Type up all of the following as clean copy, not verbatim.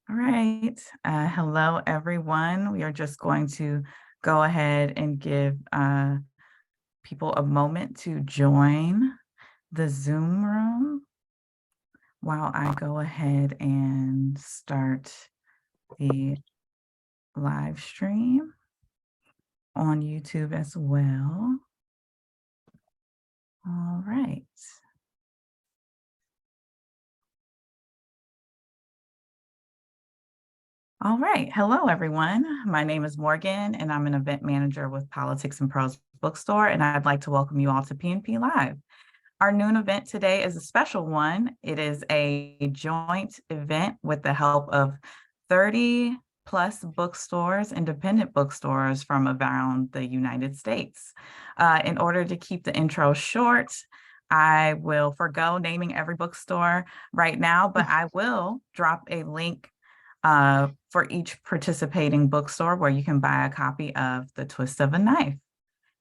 All right. Hello, everyone. We are just going to go ahead and give people a moment to join the Zoom room while I go ahead and start the live stream on YouTube as well. All right. All right. Hello, everyone. My name is Morgan, and I'm an event manager with Politics and Prose Bookstore, and I'd like to welcome you all to PNP Live. Our noon event today is a special one. It is a joint event with the help of 30 plus bookstores, independent bookstores from around the United States. In order to keep the intro short, I will forgo naming every bookstore right now, but I will drop a link for each participating bookstore where you can buy a copy of The Twist of a Knife.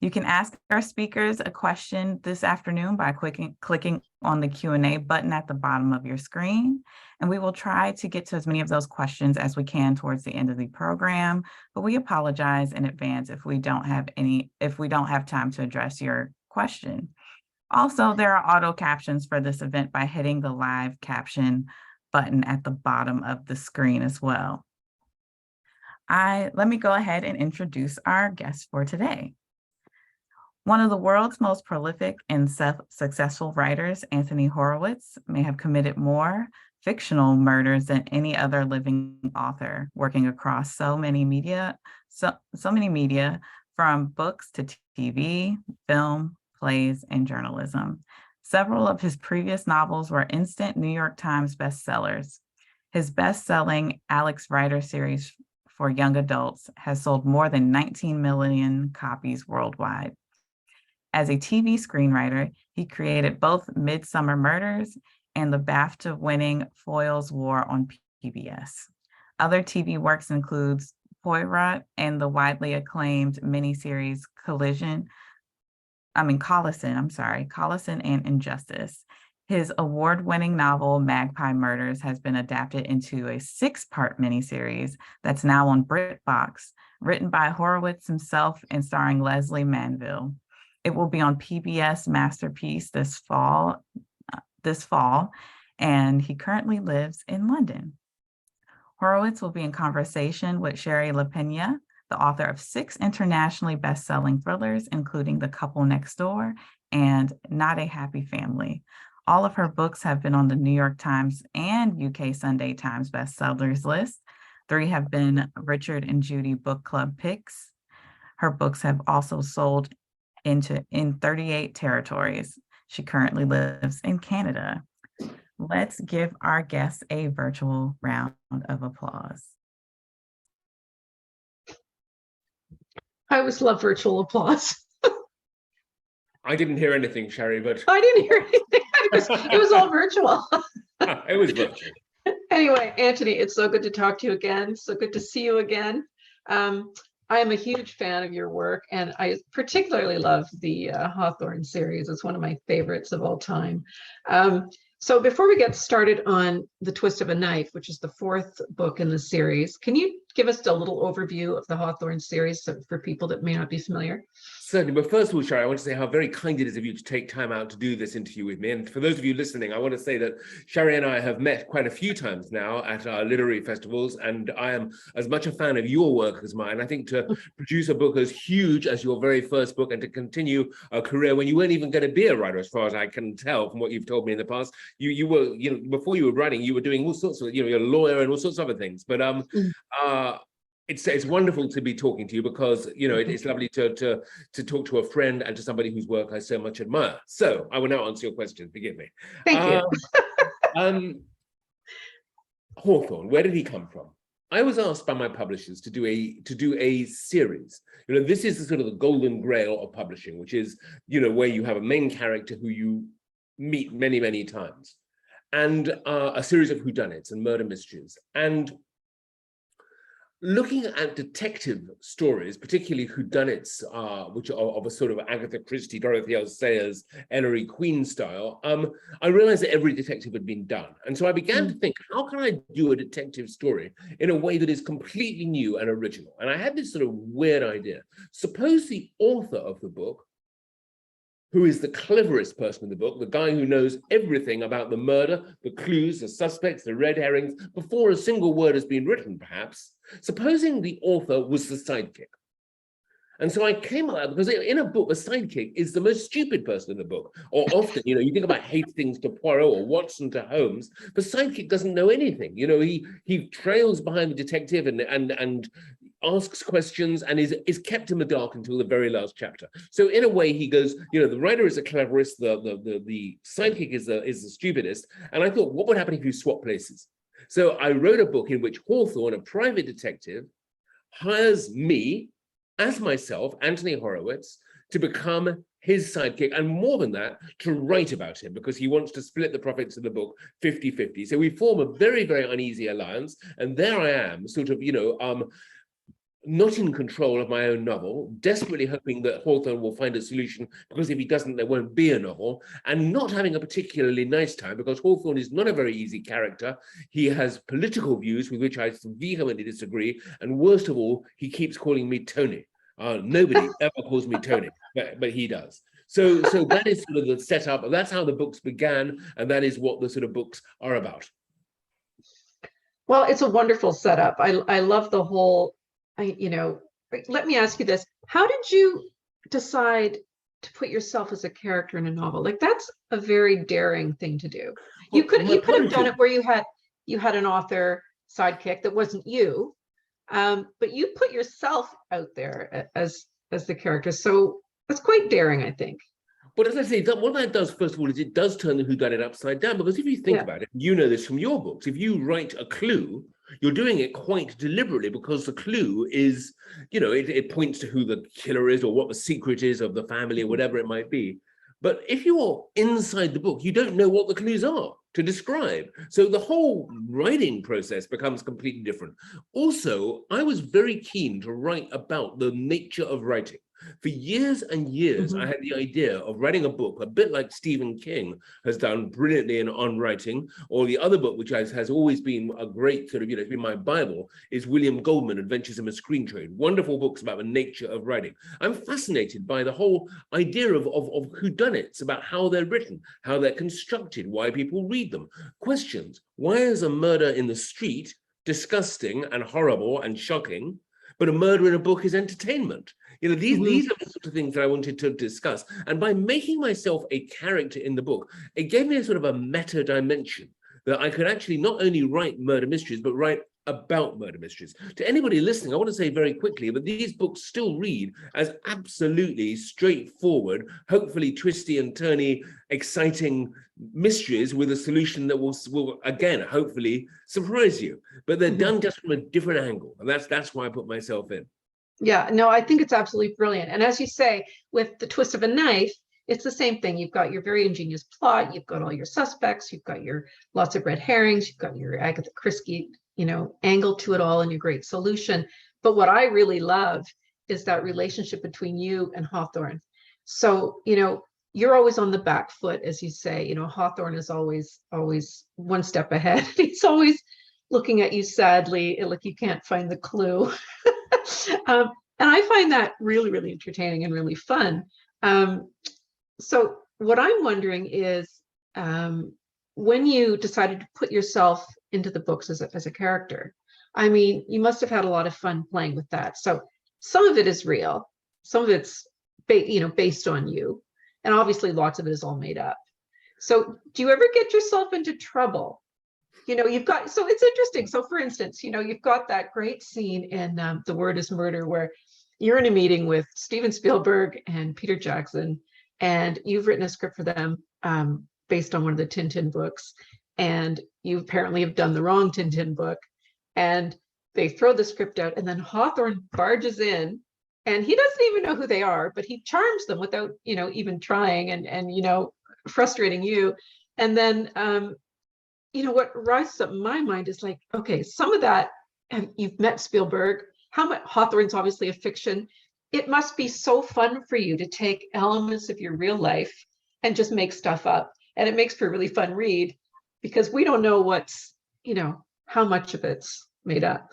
You can ask our speakers a question this afternoon by clicking on the Q&A button at the bottom of your screen. And we will try to get to as many of those questions as we can towards the end of the program, but we apologize in advance if we don't have time to address your question. Also, there are auto captions for this event by hitting the live caption button at the bottom of the screen as well. Let me go ahead and introduce our guest for today. One of the world's most prolific and successful writers, Anthony Horowitz, may have committed more fictional murders than any other living author, working across so many media, from books to TV, film, plays, and journalism. Several of his previous novels were instant New York Times bestsellers. His best-selling Alex Rider series for young adults has sold more than 19 million copies worldwide. As a TV screenwriter, he created both Midsummer Murders and the BAFTA-winning Foyle's War on PBS. Other TV works includes Poirot and the widely acclaimed miniseries Collison and Injustice. His award-winning novel, Magpie Murders, has been adapted into a 6-part miniseries that's now on BritBox, written by Horowitz himself and starring Leslie Manville. It will be on PBS Masterpiece this fall, and he currently lives in London. Horowitz will be in conversation with Shari, Lapena, the author of 6 internationally best-selling thrillers, including The Couple Next Door and Not a Happy Family. All of her books have been on the New York Times and UK Sunday Times bestsellers list. 3 have been Richard and Judy Book Club picks. Her books have also sold in 38 territories. She currently lives in Canada. Let's give our guests a virtual round of applause. I always love virtual applause. I didn't hear anything, Shari, but I didn't hear anything. It was all virtual. It was virtual. Anyway, Anthony, it's so good to talk to you again. So good to see you again. I am a huge fan of your work, and I particularly love the Hawthorne series. It's one of my favorites of all time. So before we get started on The Twist of a Knife, which is the 4th book in the series, can you give us a little overview of the Hawthorne series for people that may not be familiar? Certainly, but first of all, Shari, I want to say how very kind it is of you to take time out to do this interview with me. And for those of you listening, I want to say that Shari and I have met quite a few times now at our literary festivals, and I am as much a fan of your work as mine. I think to produce a book as huge as your very first book and to continue a career when you weren't even going to be a writer, as far as I can tell from what you've told me in the past, you were, before you were writing, you were doing all sorts of, you're a lawyer and all sorts of other things. But it's wonderful to be talking to you because it's lovely to talk to a friend and to somebody whose work I so much admire. So I will now answer your question. Forgive me. Thank you. Hawthorne, where did he come from? I was asked by my publishers to do a series. This is the sort of the golden grail of publishing, which is where you have a main character who you meet many, many times, and a series of whodunits and murder mysteries. And looking at detective stories, particularly whodunits, which are of a sort of Agatha Christie, Dorothy L. Sayers, Ellery Queen style, I realized that every detective had been done. And so I began to think, how can I do a detective story in a way that is completely new and original? And I had this sort of weird idea. Suppose the author of the book, who is the cleverest person in the book, the guy who knows everything about the murder, the clues, the suspects, the red herrings, before a single word has been written, perhaps, supposing the author was the sidekick. And so I came up, because in a book, a sidekick is the most stupid person in the book. Or often, you think about Hastings to Poirot or Watson to Holmes, the sidekick doesn't know anything. He trails behind the detective and asks questions and is kept in the dark until the very last chapter. So in a way, he goes, the writer is the cleverest, the sidekick is the stupidest. And I thought, what would happen if you swap places? So I wrote a book in which Hawthorne, a private detective, hires me as myself, Anthony Horowitz, to become his sidekick, and more than that, to write about him, because he wants to split the profits of the book 50-50. So we form a very, very uneasy alliance, and there I am, sort of, not in control of my own novel, desperately hoping that Hawthorne will find a solution, because if he doesn't, there won't be a novel, and not having a particularly nice time, because Hawthorne is not a very easy character. He has political views with which I vehemently disagree, and worst of all, he keeps calling me Tony. Nobody ever calls me Tony, but he does. So that is sort of the setup. That's how the books began, and that is what the sort of books are about. Well, it's a wonderful setup. I love the whole, let me ask you this. How did you decide to put yourself as a character in a novel? Like, that's a very daring thing to do. You could have done it where you had an author sidekick that wasn't you. But you put yourself out there as the character. So that's quite daring, I think. But as I say, what that does, first of all, is it does turn the whodunit upside down. Because if you think about it, you know this from your books. If you write a clue, you're doing it quite deliberately, because the clue is, it points to who the killer is or what the secret is of the family or whatever it might be. But if you're inside the book, you don't know what the clues are to describe. So the whole writing process becomes completely different. Also, I was very keen to write about the nature of writing. For years and years, I had the idea of writing a book, a bit like Stephen King has done brilliantly on writing, or the other book, which has always been a great sort of, it's been my Bible, is William Goldman, Adventures in the Screen Trade. Wonderful books about the nature of writing. I'm fascinated by the whole idea of whodunits, about how they're written, how they're constructed, why people read them. Questions: why is a murder in the street disgusting and horrible and shocking, but a murder in a book is entertainment? These are the sort of things that I wanted to discuss. And by making myself a character in the book, it gave me a sort of a meta dimension that I could actually not only write murder mysteries, but write about murder mysteries. To anybody listening, I want to say very quickly, but these books still read as absolutely straightforward, hopefully twisty and turny, exciting mysteries with a solution that will again, hopefully surprise you. But they're done just from a different angle. And that's why I put myself in. Yeah, no, I think it's absolutely brilliant. And as you say, with the twist of a knife, it's the same thing. You've got your very ingenious plot, you've got all your suspects, you've got your lots of red herrings, you've got your Agatha Christie, angle to it all, and your great solution. But what I really love is that relationship between you and Hawthorne. So, you're always on the back foot, as you say. Hawthorne is always one step ahead. He's always looking at you sadly, like you can't find the clue. And I find that really, really entertaining and really fun. So what I'm wondering is, when you decided to put yourself into the books as a character, you must have had a lot of fun playing with that. So some of it is real, some of it's based on you, and obviously lots of it is all made up. So do you ever get yourself into trouble? You've got, so it's interesting. So for instance, you've got that great scene in The Word is Murder, where you're in a meeting with Steven Spielberg and Peter Jackson, and you've written a script for them based on one of the Tintin books, and you apparently have done the wrong Tintin book, and they throw the script out, and then Hawthorne barges in, and he doesn't even know who they are, but he charms them without, even trying, and frustrating you. And then, what rises up in my mind is like, okay, some of that you've met Spielberg. How much Hawthorne's obviously a fiction. It must be so fun for you to take elements of your real life and just make stuff up. And it makes for a really fun read because we don't know what's, how much of it's made up.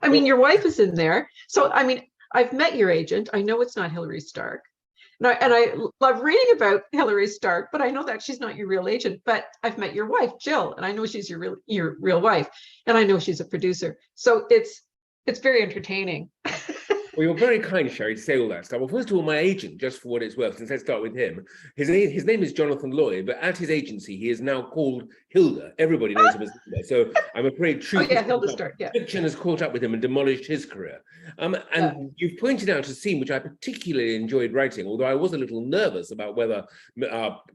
I mean, your wife is in there. So, I mean, I've met your agent. I know it's not Hilary Stark. And I love reading about Hilary Stark, but I know that she's not your real agent. But I've met your wife, Jill, and I know she's your real wife. And I know she's a producer. So it's very entertaining. Well, you're very kind, Shari, to say all that stuff. Well, first of all, my agent, just for what it's worth, since let's start with him, his name is Jonathan Lloyd, but at his agency, he is now called Hilda. Everybody knows him as Hilda. So I'm afraid Hilda Stark, fiction has caught up with him and demolished his career. You've pointed out a scene which I particularly enjoyed writing, although I was a little nervous about whether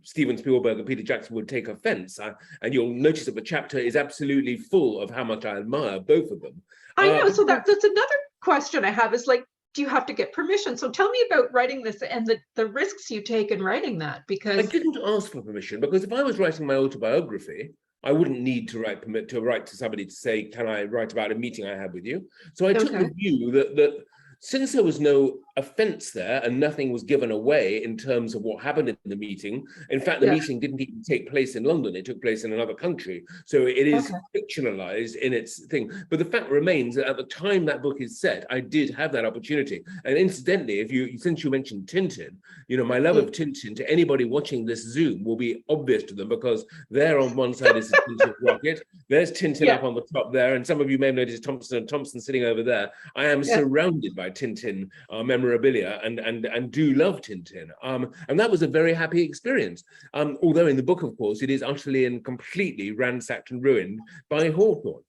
Steven Spielberg and Peter Jackson would take offense. And you'll notice that the chapter is absolutely full of how much I admire both of them. I know. So that's another question I have is like, do you have to get permission? So tell me about writing this and the risks you take in writing that, because I didn't ask for permission, because if I was writing my autobiography, I wouldn't need to write to somebody to say, can I write about a meeting I had with you? So I took the view that since there was no offense there and nothing was given away in terms of what happened in the meeting, in fact, the meeting didn't even take place in London, it took place in another country. So it is fictionalized in its thing. But the fact remains that at the time that book is set, I did have that opportunity. And incidentally, since you mentioned Tintin, my love of Tintin to anybody watching this Zoom will be obvious to them, because there on one side is the Tintin rocket, there's Tintin up on the top there, and some of you may have noticed Thompson and Thompson sitting over there. I am surrounded by Tintin memorabilia and do love Tintin. And that was a very happy experience. Although in the book, of course, it is utterly and completely ransacked and ruined by Hawthorne.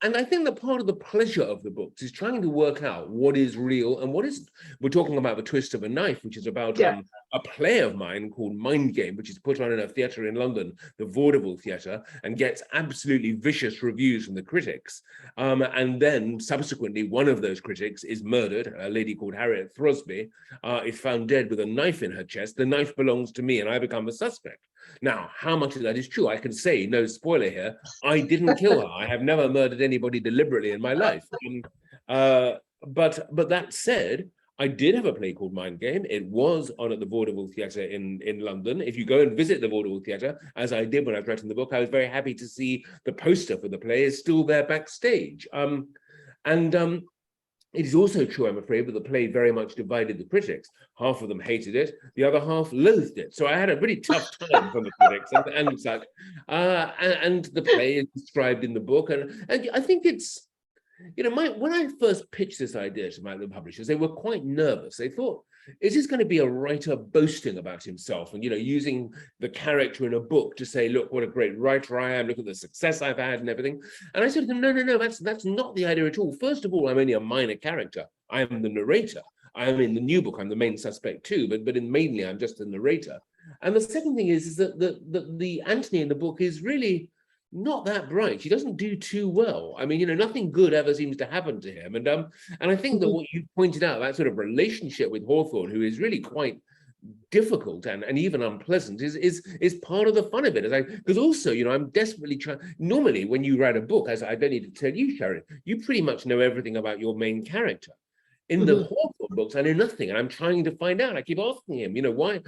And I think that part of the pleasure of the books is trying to work out what is real and what isn't. We're talking about The Twist of a Knife, which is about a play of mine called Mind Game, which is put on in a theatre in London, the Vaudeville Theatre, and gets absolutely vicious reviews from the critics. And then subsequently, one of those critics is murdered. A lady called Harriet Throsby is found dead with a knife in her chest. The knife belongs to me and I become the suspect. Now, how much of that is true? I can say, no spoiler here, I didn't kill her. I have never murdered anybody deliberately in my life. But that said, I did have a play called Mind Game. It was on at the Vaudeville Theatre in London. If you go and visit the Vaudeville Theatre, as I did when I was writing the book, I was very happy to see the poster for the play is still there backstage. It is also true, I'm afraid, that the play very much divided the critics. Half of them hated it, the other half loathed it. So I had a really tough time from the critics and such. And the play is described in the book. And I think it's, when I first pitched this idea to the publishers, they were quite nervous. They thought, is this going to be a writer boasting about himself and, using the character in a book to say, look, what a great writer I am, look at the success I've had and everything. And I said to them, no, that's not the idea at all. First of all, I'm only a minor character. I am the narrator. I am in the new book, I'm the main suspect too, but mainly I'm just the narrator. And the second thing is that the Anthony in the book is really not that bright. He doesn't do too well. I mean, nothing good ever seems to happen to him. And I think that what you pointed out, that sort of relationship with Hawthorne, who is really quite difficult and even unpleasant, is part of the fun of it. Because also, I'm desperately trying. Normally, when you write a book, as I don't need to tell you, Shari, you pretty much know everything about your main character. In the Hawthorne books, I know nothing, and I'm trying to find out. I keep asking him, why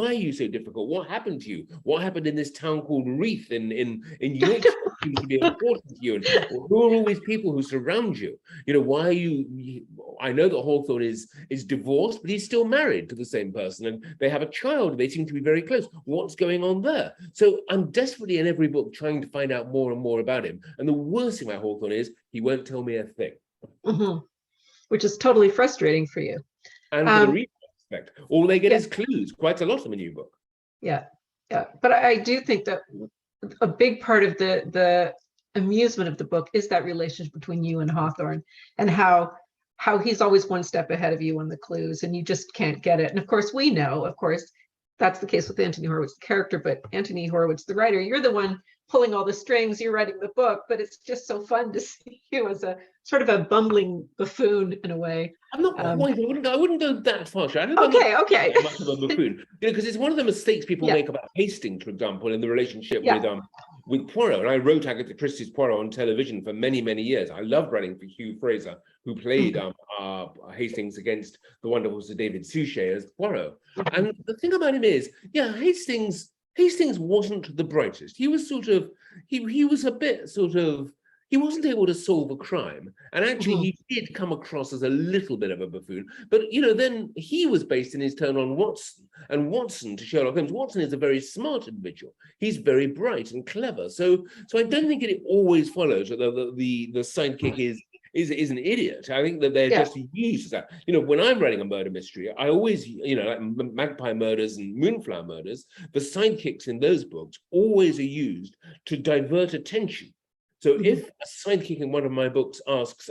are you so difficult? What happened to you? What happened in this town called Reeth in Yorkshire seems to be important to you? And who are all these people who surround you? Why are you? I know that Hawthorne is divorced, but he's still married to the same person, and they have a child. They seem to be very close. What's going on there? So I'm desperately in every book trying to find out more and more about him. And the worst thing about Hawthorne is he won't tell me a thing. Which is totally frustrating for you. And for the reader aspect, all they get is clues, quite a lot from a new book. Yeah. But I do think that a big part of the amusement of the book is that relationship between you and Hawthorne, and how he's always one step ahead of you on the clues, and you just can't get it. And of course, we know, that's the case with Anthony Horowitz, the character, but Anthony Horowitz, the writer, you're the one pulling all the strings, you're writing the book, but it's just so fun to see you as a sort of a bumbling buffoon in a way. I'm not quite, I wouldn't go that far. I don't okay. Much of a buffoon, because it's one of the mistakes people make about Hastings, for example, in the relationship with Poirot, and I wrote Agatha Christie's Poirot on television for many, many years. I loved writing for Hugh Fraser, who played Hastings against the wonderful Sir David Suchet as Poirot. And the thing about him is, yeah, Hastings wasn't the brightest. He was sort of, he was a bit sort of, he wasn't able to solve a crime. And actually he did come across as a little bit of a buffoon. But, you know, then he was based in his turn on Watson, and Watson to Sherlock Holmes. Watson is a very smart individual. He's very bright and clever. So I don't think it always follows that the sidekick is an idiot. I think that they're just used as that. You know, when I'm writing a murder mystery, I always, you know, like Magpie Murders and Moonflower Murders, the sidekicks in those books always are used to divert attention. So if a sidekick in one of my books asks,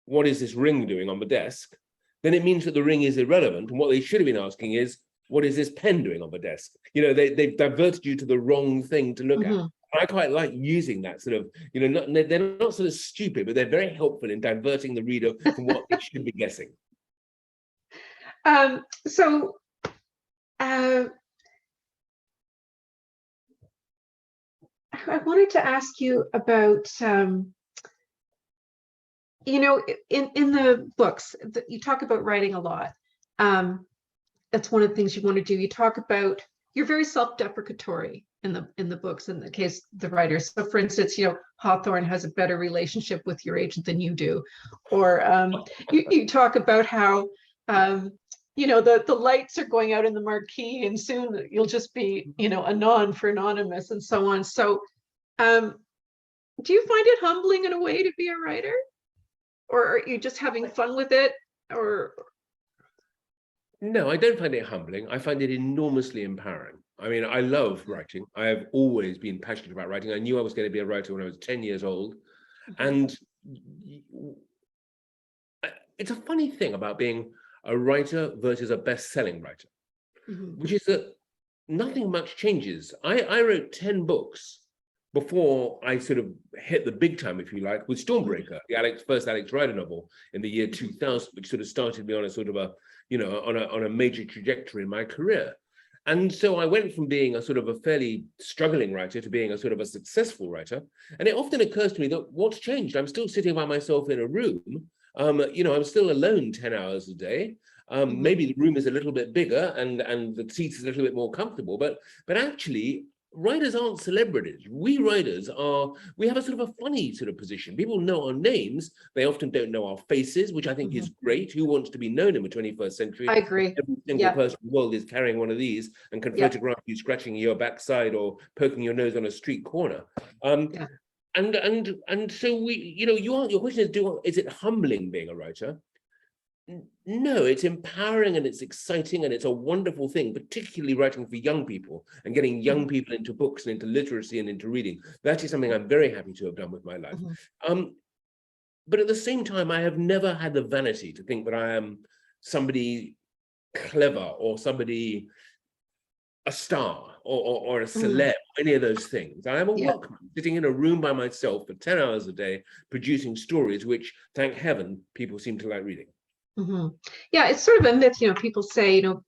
what is this ring doing on the desk? Then it means that the ring is irrelevant. And what they should have been asking is, what is this pen doing on the desk? You know, they've diverted you to the wrong thing to look at. I quite like using that sort of, you know, they're not sort of stupid, but they're very helpful in diverting the reader from what they should be guessing. I wanted to ask you about, you know, in the books, you talk about writing a lot. That's one of the things you want to do. You talk about, you're very self-deprecatory in the books, in the case the writers. So for instance, you know, Hawthorne has a better relationship with your agent than you do. Or you talk about how, you know, the lights are going out in the marquee and soon you'll just be, you know, anon for anonymous and so on. So do you find it humbling in a way to be a writer? Or are you just having fun with it? Or no, I don't find it humbling. I find it enormously empowering. I mean, I love writing. I have always been passionate about writing. I knew I was going to be a writer when I was 10 years old. And it's a funny thing about being a writer versus a best-selling writer, which is that nothing much changes. I wrote 10 books before I sort of hit the big time, if you like, with Stormbreaker, the first Alex Rider novel in the year 2000, which sort of started me on a sort of a, you know, on a major trajectory in my career. And so I went from being a sort of a fairly struggling writer to being a sort of a successful writer. And it often occurs to me that what's changed? I'm still sitting by myself in a room. You know, I'm still alone 10 hours a day. Maybe the room is a little bit bigger and the seats is a little bit more comfortable, but actually, writers aren't celebrities. We writers we have a sort of a funny sort of position. People know our names. They often don't know our faces, which I think is great. Who wants to be known in the 21st century? I agree. Every single person in the world is carrying one of these and can photograph you scratching your backside or poking your nose on a street corner. And so we, you know, your question is it humbling being a writer? No, it's empowering and it's exciting and it's a wonderful thing, particularly writing for young people and getting young people into books and into literacy and into reading. That is something I'm very happy to have done with my life. But at the same time, I have never had the vanity to think that I am somebody clever or somebody, a star or a celeb, any of those things. I am a workman sitting in a room by myself for 10 hours a day, producing stories, which, thank heaven, people seem to like reading. Yeah, it's sort of a myth, you know, people say, you know,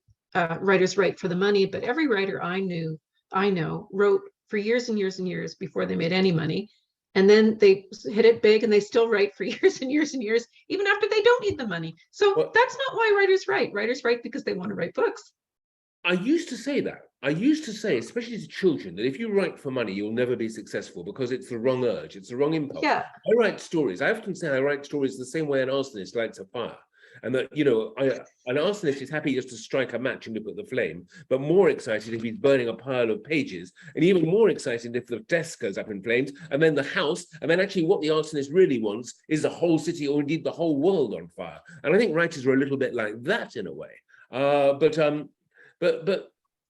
writers write for the money, but every writer I know wrote for years and years and years before they made any money. And then they hit it big and they still write for years and years and years, even after they don't need the money. So that's not why writers write. Writers write because they want to write books. I used to say that. I used to say, especially to children, that if you write for money, you'll never be successful because it's the wrong urge. It's the wrong impulse. Yeah. I write stories. I often say I write stories the same way an arsonist lights a fire. And that, you know, an arsonist is happy just to strike a match and look at the flame, but more excited if he's burning a pile of pages, and even more excited if the desk goes up in flames, and then the house, and then actually what the arsonist really wants is the whole city or indeed the whole world on fire. And I think writers are a little bit like that in a way. But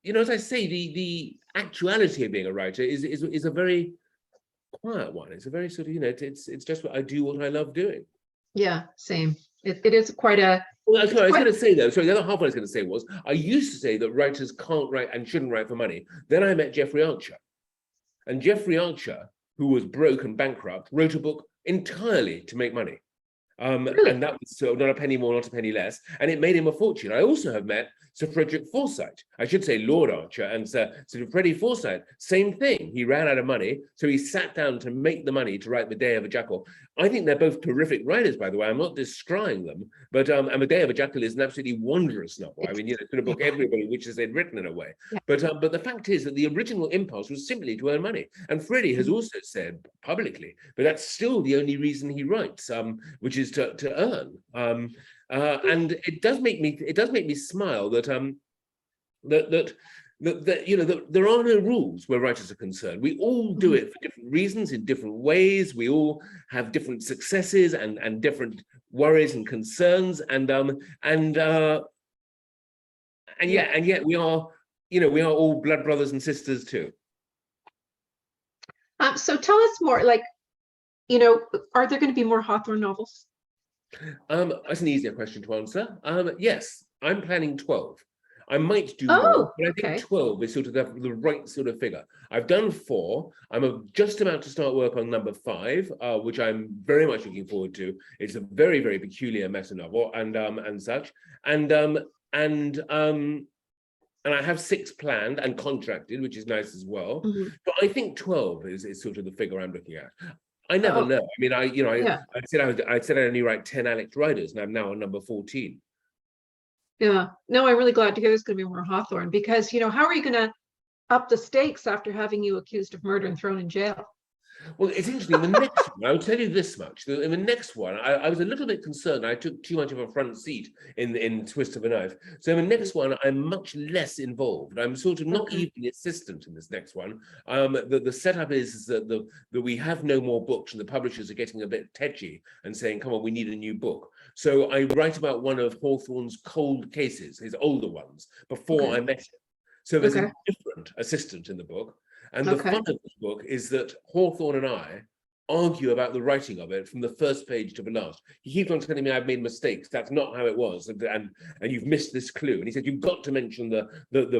you know, as I say, the actuality of being a writer is a very quiet one. It's a very sort of, you know, it's just what I do, what I love doing. Yeah, same. It is quite a. Well, sorry, I was going to say though. Sorry, the other half I was going to say was I used to say that writers can't write and shouldn't write for money. Then I met Jeffrey Archer, and Jeffrey Archer, who was broke and bankrupt, wrote a book entirely to make money. Really? And that was so not a penny more, not a penny less, and it made him a fortune. I also have met Sir Frederick Forsyth. I should say Lord Archer and Sir Freddie Forsyth, same thing. He ran out of money, so he sat down to make the money to write The Day of a Jackal. I think they're both terrific writers, by the way. I'm not descrying them, but and The Day of a Jackal is an absolutely wondrous novel. I mean, it's a book everybody wishes they'd written in a way. Yeah. But the fact is that the original impulse was simply to earn money. And Freddie has also said publicly, but that's still the only reason he writes, which is to earn. And it does make me smile that that there are no rules where writers are concerned. We all do it for different reasons in different ways. We all have different successes and different worries and concerns, and yet we are all blood brothers and sisters too. So tell us more, like, are there going to be more Hawthorne novels? That's an easier question to answer. Yes, I'm planning 12. I might do more, but I think 12 is sort of the right sort of figure. I've done 4. I'm just about to start work on number 5, which I'm very much looking forward to. It's a very, very peculiar meta novel and such. And I have 6 planned and contracted, which is nice as well. But I think 12 is sort of the figure I'm looking at. I never know. I mean, I said I'd only write 10 Alex Riders, and I'm now on number 14. Yeah, no, I'm really glad to hear there's going to be more Hawthorne, because how are you going to up the stakes after having you accused of murder and thrown in jail? Well, it's interesting. The next one, I'll tell you this much. In the next one, I was a little bit concerned. I took too much of a front seat in Twist of a Knife. So in the next one, I'm much less involved. I'm sort of not even the assistant in this next one. The setup is that we have no more books, and the publishers are getting a bit tetchy and saying, "Come on, we need a new book." So I write about one of Hawthorne's cold cases, his older ones, before I met him. So there's a different assistant in the book. And the fun of this book is that Hawthorne and I argue about the writing of it from the first page to the last. He keeps on telling me I've made mistakes. That's not how it was, and you've missed this clue. And he said, you've got to mention the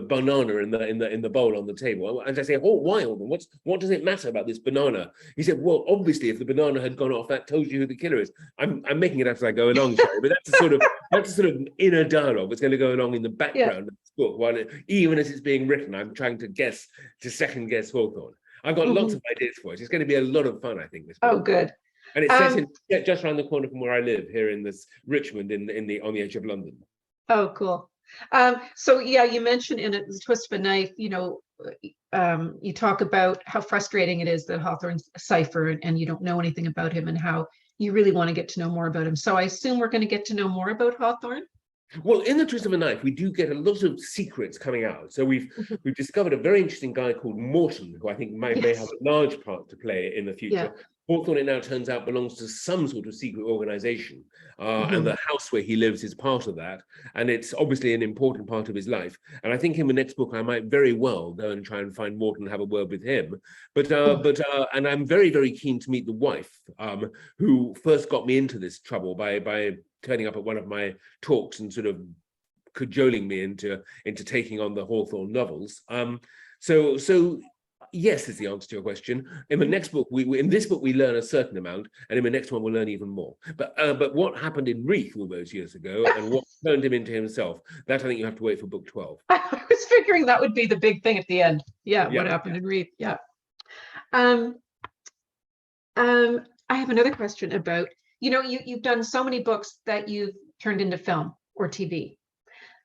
banana in the bowl on the table. And I say, oh, why, Hawthorne? What does it matter about this banana? He said, well, obviously, if the banana had gone off, that tells you who the killer is. I'm making it up as I go along, Shari, but that's a sort of inner dialogue that's going to go along in the background of this book. While even as it's being written, I'm trying to second guess Hawthorne. I've got lots of ideas for it. It's going to be a lot of fun, I think. This book. Oh, good. And it's set just around the corner from where I live, here in this Richmond, on the edge of London. Oh, cool. So yeah, you mentioned in it, The Twist of a Knife, you talk about how frustrating it is that Hawthorne's a cipher and you don't know anything about him, and how you really want to get to know more about him. So I assume we're going to get to know more about Hawthorne? Well, in The Twist of a Knife, we do get a lot of secrets coming out. So we've discovered a very interesting guy called Morton, who I think may have a large part to play in the future. Hawthorne, it now turns out, belongs to some sort of secret organization, and the house where he lives is part of that, and it's obviously an important part of his life. And I think in the next book I might very well go and try and find Morton and have a word with him. And I'm very, very keen to meet the wife, who first got me into this trouble by turning up at one of my talks and sort of cajoling me into taking on the Hawthorne novels. So yes is the answer to your question. In the next book, in this book we learn a certain amount, and in the next one we'll learn even more. But what happened in Reeth all those years ago, and what turned him into himself, that I think you have to wait for book 12. I was figuring that would be the big thing at the end. What happened in Reeth? I have another question about, you've done so many books that you've turned into film or TV.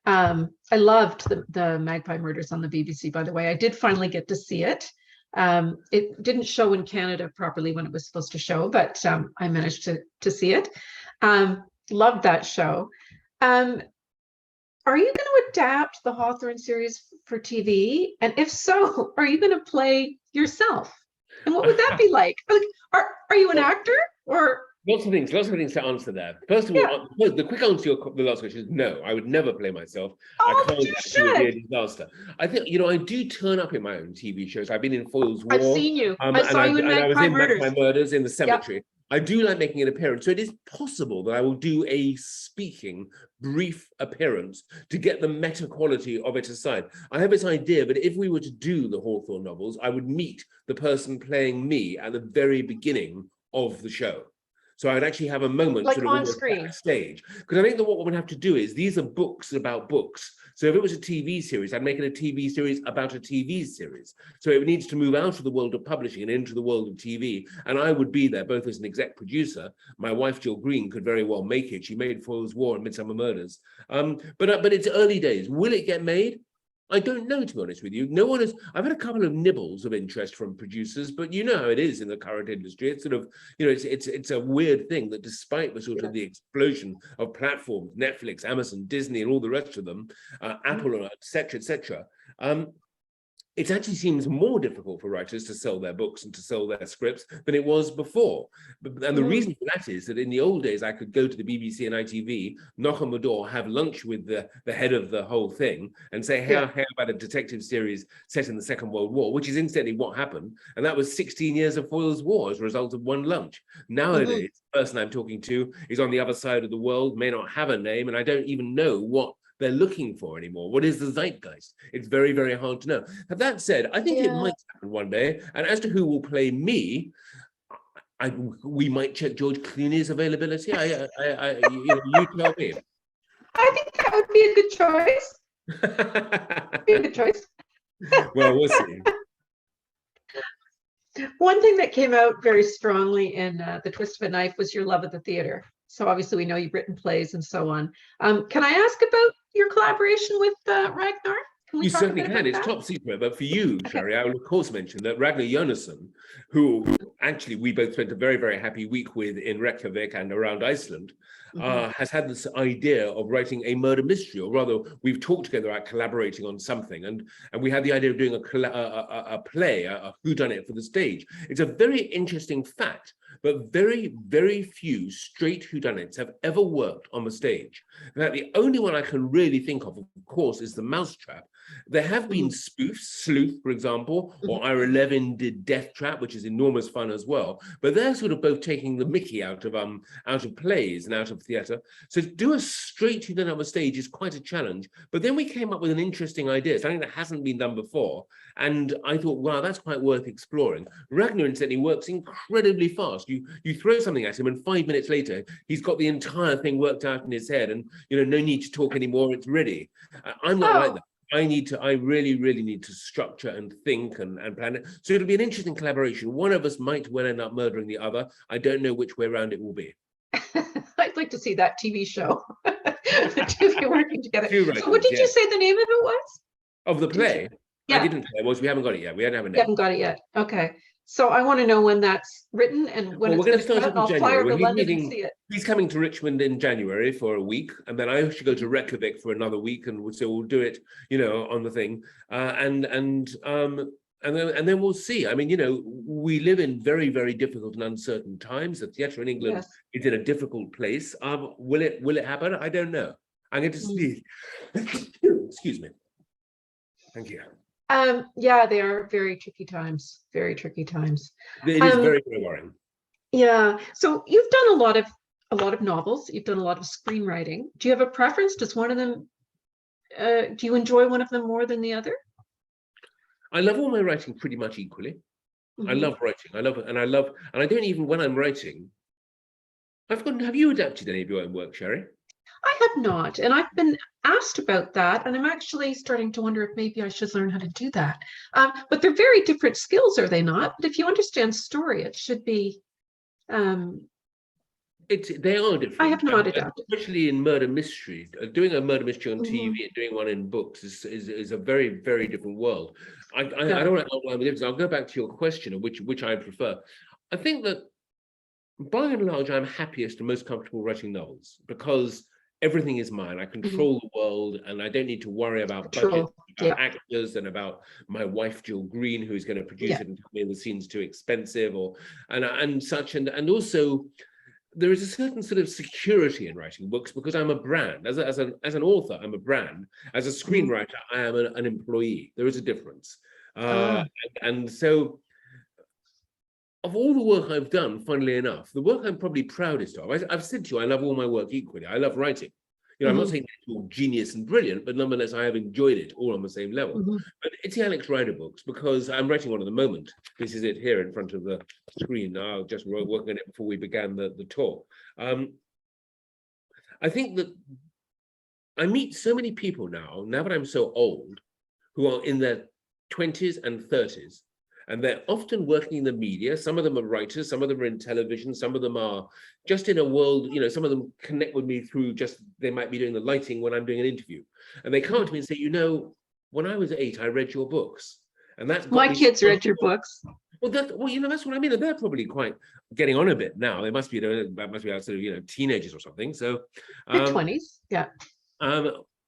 I loved the Magpie Murders on the BBC, by the way. I did finally get to see it. It didn't show in Canada properly when it was supposed to show, but I managed to see it. Loved that show. Are you going to adapt the Hawthorne series for TV? And if so, are you going to play yourself? And what would that be like? Are you an actor or? Lots of things to answer there. First of all, the quick answer to the last question is no, I would never play myself. I can't. It would be a disaster. I think, I do turn up in my own TV shows. I've been in Foyle's War. I've seen you. I saw you in Magpie Murders. Magpie Murders in the cemetery. I do like making an appearance. So it is possible that I will do a speaking brief appearance to get the meta quality of it aside. I have this idea that if we were to do the Hawthorne novels, I would meet the person playing me at the very beginning of the show. So I'd actually have a moment like sort of on screen backstage. Because I think that what we're going to have to do is, these are books about books. So if it was a TV series, I'd make it a TV series about a TV series. So it needs to move out of the world of publishing and into the world of TV. And I would be there both as an exec producer. My wife, Jill Green, could very well make it. She made Foyle's War and Midsummer Murders. But it's early days. Will it get made? I don't know, to be honest with you. No one has. I've had a couple of nibbles of interest from producers, but you know how it is in the current industry. It's sort of, it's a weird thing that despite the sort of the explosion of platforms, Netflix, Amazon, Disney, and all the rest of them, Apple, et cetera, it actually seems more difficult for writers to sell their books and to sell their scripts than it was before. And the reason for that is that in the old days, I could go to the BBC and ITV, knock on the door, have lunch with the head of the whole thing and say, hey, how about a detective series set in the Second World War, which is incidentally what happened. And that was 16 years of Foyle's War as a result of one lunch. Nowadays, the person I'm talking to is on the other side of the world, may not have a name, and I don't even know what they're looking for anymore. What is the zeitgeist? It's very, very hard to know. But that said, I think it might happen one day. And as to who will play me, we might check George Clooney's availability. You tell me. I think that would be a good choice. Be a good choice. Well, we'll see. One thing that came out very strongly in The Twist of a Knife was your love of the theater. So obviously we know you've written plays and so on. Can I ask about your collaboration with Ragnar? You certainly can. It's top secret. But for you, Shari, I will of course mention that Ragnar Jónasson, who actually we both spent a very, very happy week with in Reykjavik and around Iceland, has had this idea of writing a murder mystery, or rather, we've talked together about collaborating on something, and we had the idea of doing a play, a whodunit for the stage. It's a very interesting fact, but very, very few straight whodunits have ever worked on the stage. In fact, the only one I can really think of course, is The Mousetrap. There have been spoofs, Sleuth, for example, or Ira Levin did Death Trap, which is enormous fun as well. But they're sort of both taking the mickey out of plays and out of theatre. So to do a straight whodunit on the stage is quite a challenge. But then we came up with an interesting idea, something that hasn't been done before. And I thought, wow, that's quite worth exploring. Ragnar, incidentally, works incredibly fast. You throw something at him, and 5 minutes later, he's got the entire thing worked out in his head, and no need to talk anymore. It's ready. I'm not like that. I really, really need to structure and think and plan it. So it'll be an interesting collaboration. One of us might well end up murdering the other. I don't know which way around it will be. I'd like to see that TV show. The two of you working together. So what did you say the name of it was? Of the play? Yeah. I didn't say it was. We haven't got it yet. We don't have a name. You haven't got it yet. Okay. So I want to know when that's written and when we're going to start I'll fly over to London and see it. He's coming to Richmond in January for a week, and then I should go to Reykjavik for another week, and so we'll do it, on the thing, and then we'll see. I mean, we live in very, very difficult and uncertain times. The theatre in England is in a difficult place. Will it happen? I don't know. I'm going to see. Excuse me. Thank you. Yeah, they are very tricky times. Very tricky times. It is very, very worrying. Yeah. So you've done a lot of novels. You've done a lot of screenwriting. Do you have a preference? Does one of them? Do you enjoy one of them more than the other? I love all my writing pretty much equally. I love writing. I love it, and I don't even when I'm writing. Have you adapted any of your own work, Shari? I have not, and I've been asked about that, and I'm actually starting to wonder if maybe I should learn how to do that. But they're very different skills, are they not? But if you understand story, it should be. They are different. I have not adapted, especially in murder mystery. Doing a murder mystery on TV and doing one in books is a very, very different world. I don't want to outline the difference. I'll go back to your question of which I prefer. I think that by and large, I'm happiest and most comfortable writing novels because everything is mine. I control the world, and I don't need to worry about budget, about actors, and about my wife Jill Green, who's going to produce it and tell me the scene's too expensive, and such. And also, there is a certain sort of security in writing books because I'm a brand. As an author, I'm a brand. As a screenwriter, I am an employee. There is a difference, and so. Of all the work I've done, funnily enough, the work I'm probably proudest of, I've said to you, I love all my work equally. I love writing. I'm not saying it's all genius and brilliant, but nonetheless, I have enjoyed it all on the same level. But it's the Alex Rider books because I'm writing one at the moment. This is it here in front of the screen. I was just working on it before we began the talk. I think that I meet so many people now that I'm so old, who are in their 20s and 30s, and they're often working in the media. Some of them are writers, some of them are in television, some of them are just in a world, some of them connect with me through they might be doing the lighting when I'm doing an interview. And they come to me and say, when I was 8, I read your books. And that's got My me kids read your books. Well, that's what I mean. And they're probably quite getting on a bit now. They must be, that must be out sort of, teenagers or something. So, Mid-20s, yeah.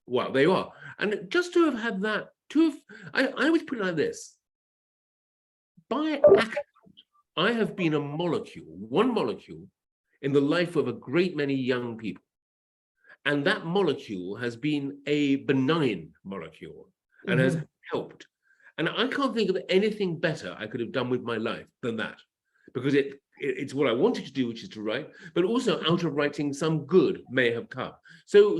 Well, they are. And just to have had that, I always put it like this. By accident, I have been one molecule in the life of a great many young people. And that molecule has been a benign molecule and has helped. And I can't think of anything better I could have done with my life than that, because it's what I wanted to do, which is to write, but also out of writing, some good may have come. So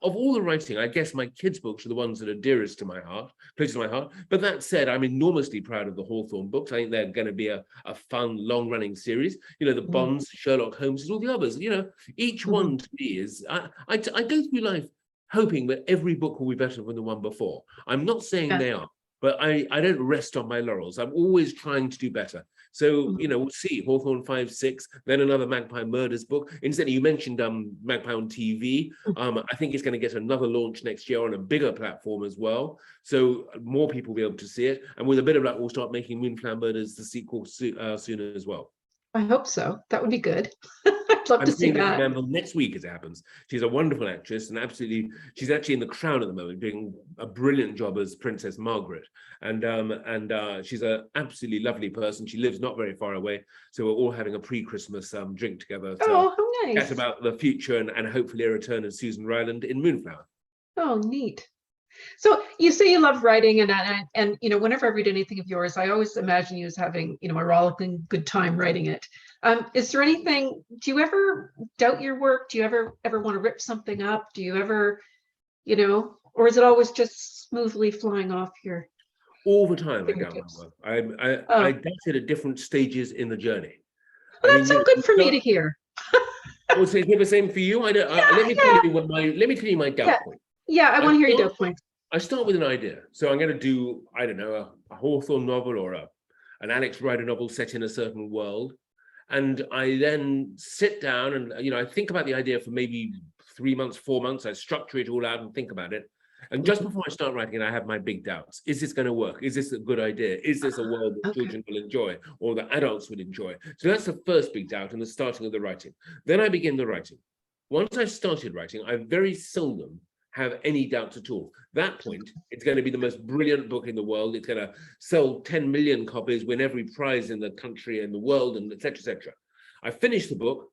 of all the writing, I guess my kids' books are the ones that are dearest to my heart, closest to my heart. But that said, I'm enormously proud of the Hawthorne books. I think they're going to be a fun, long-running series. The Bonds, Sherlock Holmes, all the others. Each one to me is, I go through life hoping that every book will be better than the one before. I'm not saying they are, but I don't rest on my laurels. I'm always trying to do better. So, we'll see. Hawthorne 5, 6, then another Magpie Murders book. Incidentally, you mentioned Magpie on TV. I think it's going to get another launch next year on a bigger platform as well. So more people will be able to see it. And with a bit of luck, we'll start making Moonflower Murders, the sequel, soon as well. I hope so. That would be good. I'd love to see that. Next week, as it happens. She's a wonderful actress, and she's actually in The Crown at the moment, doing a brilliant job as Princess Margaret. And she's an absolutely lovely person. She lives not very far away, so we're all having a pre-Christmas drink together to how nice. chat about the future and hopefully a return of Susan Ryland in Moonflower. Oh, neat. So you say you love writing, and whenever I read anything of yours, I always imagine you as having a rollicking good time writing it. Is there anything? Do you ever doubt your work? Do you ever want to rip something up? Do you ever, or is it always just smoothly flying off your? All the time, I doubt my work. I doubt it at different stages in the journey. Well, that's so good for me to hear. Well, so is it the same for you? Let me tell you my doubt point. Yeah, I want to hear your doubt points. I start with an idea. So I'm going to do, I don't know, a Hawthorne novel or an Alex Rider novel set in a certain world. And I then sit down and, I think about the idea for maybe 3 months, 4 months. I structure it all out and think about it. And just before I start writing it, I have my big doubts. Is this going to work? Is this a good idea? Is this a world that children will enjoy or that adults would enjoy? So that's the first big doubt and the starting of the writing. Then I begin the writing. Once I've started writing, I very seldom have any doubts at all. That point, it's going to be the most brilliant book in the world. It's going to sell 10 million copies, win every prize in the country and the world, and et cetera, et cetera. I finish the book,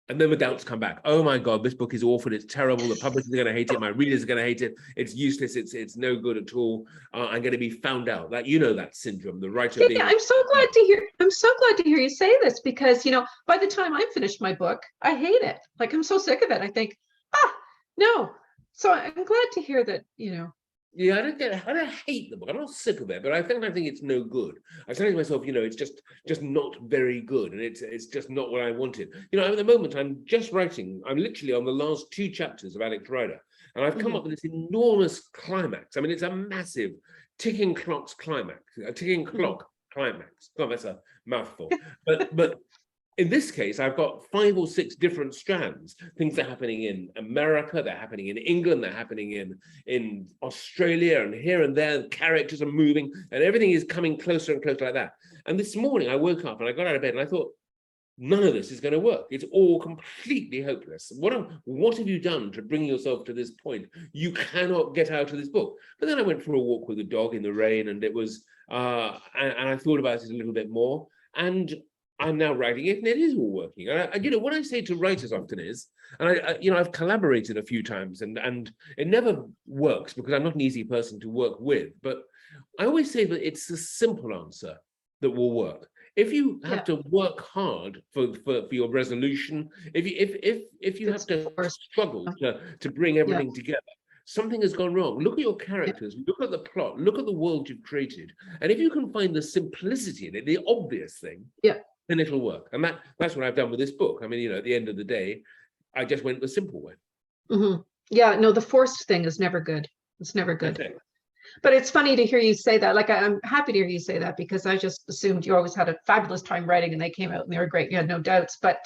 and then the doubts come back. Oh my God, this book is awful. It's terrible. The publishers are going to hate it. My readers are going to hate it. It's useless. It's no good at all. I'm going to be found out. That syndrome. The writer. Yeah, I'm so glad to hear. I'm so glad to hear you say this, because by the time I finish my book, I hate it. Like, I'm so sick of it. I think, no. So I'm glad to hear that, Yeah, I don't hate the book. I'm not sick of it, but I think it's no good. I say to myself, it's just not very good, and it's just not what I wanted. At the moment, I'm just writing. I'm literally on the last 2 chapters of Alex Rider, and I've come up with this enormous climax. I mean, it's a massive ticking clock's climax, a ticking clock climax. God, that's a mouthful. But in this case, I've got 5 or 6 different strands. Things are happening in America, they're happening in England, they're happening in Australia, and here and there, the characters are moving, and everything is coming closer and closer like that. And this morning, I woke up and I got out of bed and I thought, none of this is going to work. It's all completely hopeless. What have you done to bring yourself to this point? You cannot get out of this book. But then I went for a walk with the dog in the rain, and it was, and I thought about it a little bit more, and I'm now writing it, and it is all working. And what I say to writers often is, and I've collaborated a few times, and it never works because I'm not an easy person to work with. But I always say that it's the simple answer that will work. If you have to work hard for your resolution, if you have to struggle to bring everything together, something has gone wrong. Look at your characters, look at the plot, look at the world you've created, and if you can find the simplicity in it, the obvious thing, then it'll work. And that's what I've done with this book. I mean, at the end of the day, I just went the simple way. Yeah, no, the forced thing is never good. It's never That's good. it. But it's funny to hear you say that. Like, I'm happy to hear you say that because I just assumed you always had a fabulous time writing and they came out and they were great. You had no doubts. But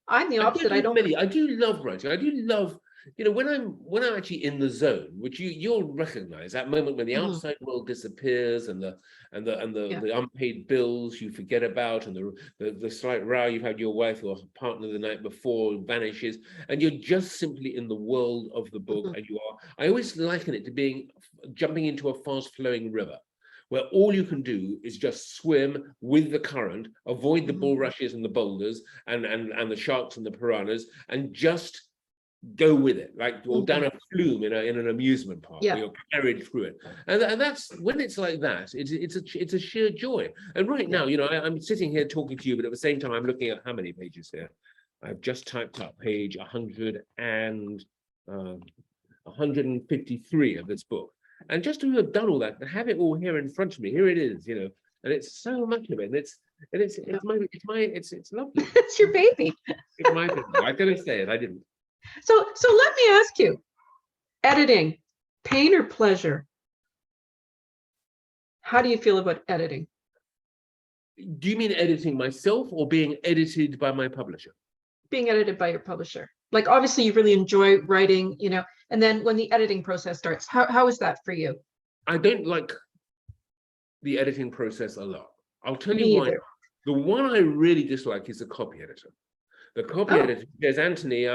I'm the I opposite. don't I have don't. many. I do love writing. I do love, when I'm actually in the zone, which you'll recognize that moment when the Mhm. outside world disappears and Yeah. the unpaid bills you forget about and the slight row you've had with your wife or partner the night before vanishes, and you're just simply in the world of the book, Mhm. and you are. I always liken it to being jumping into a fast flowing river, where all you can do is just swim with the current, avoid the Mhm. bulrushes and the boulders and the sharks and the piranhas, and just go with it, like or down a flume in an amusement park Yeah. where you're carried through it. And that's when it's like that, it's a sheer joy. And right now, I'm sitting here talking to you, but at the same time, I'm looking at how many pages here. I've just typed up page 153 of this book. And just to have done all that, to have it all here in front of me, here it is, and it's so much of it. And it's lovely. It's your baby. It's my thing. I didn't say it, I didn't. So let me ask you, editing, pain or pleasure? How do you feel about editing? Do you mean editing myself or being edited by my publisher? Being edited by your publisher. Like, obviously you really enjoy writing, and then when the editing process starts, how is that for you? I don't like the editing process a lot. I'll tell Me you why. either. The one I really dislike is the copy editor. The copy Oh. editor, there's Anthony,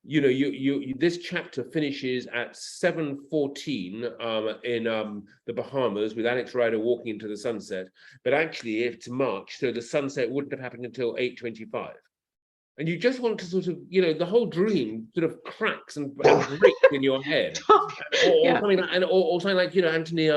this chapter finishes at 7:14 in the Bahamas with Alex Rider walking into the sunset, but actually it's March, so the sunset wouldn't have happened until 8:25. And you just want to sort of, the whole dream sort of cracks and breaks in your head, or Yeah. something like, or something like, Anthony,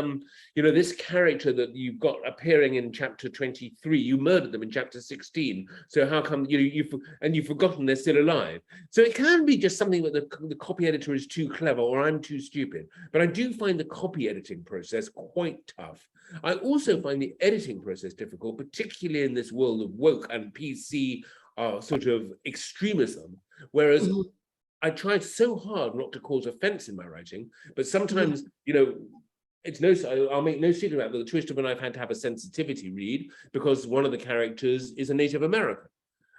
this character that you've got appearing in chapter 23, you murdered them in chapter 16. So how come you've forgotten they're still alive? So it can be just something that the copy editor is too clever, or I'm too stupid. But I do find the copy editing process quite tough. I also find the editing process difficult, particularly in this world of woke and PC sort of extremism, whereas I tried so hard not to cause offense in my writing, but sometimes, I'll make no secret about the twist of when I've had to have a sensitivity read because one of the characters is a Native American.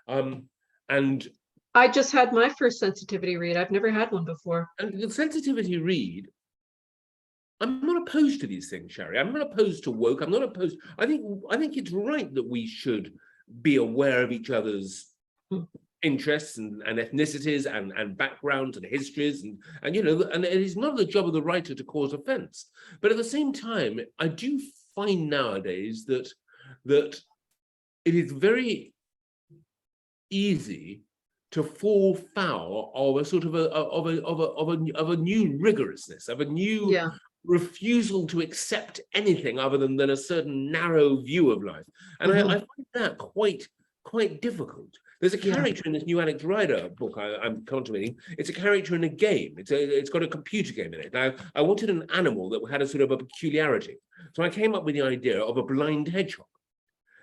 And I just had my first sensitivity read. I've never had one before. And the sensitivity read, I'm not opposed to these things, Shari. I'm not opposed to woke. I'm not opposed. I think it's right that we should be aware of each other's interests and ethnicities and backgrounds and histories and it is not the job of the writer to cause offense. But at the same time, I do find nowadays that it is very easy to fall foul of a sort of a new rigorousness, of a new refusal to accept anything other than a certain narrow view of life. And I find that quite difficult. There's a character in this new Alex Rider book I'm contemplating. It's a character in a game. It's got a computer game in it. Now, I wanted an animal that had a sort of a peculiarity. So I came up with the idea of a blind hedgehog.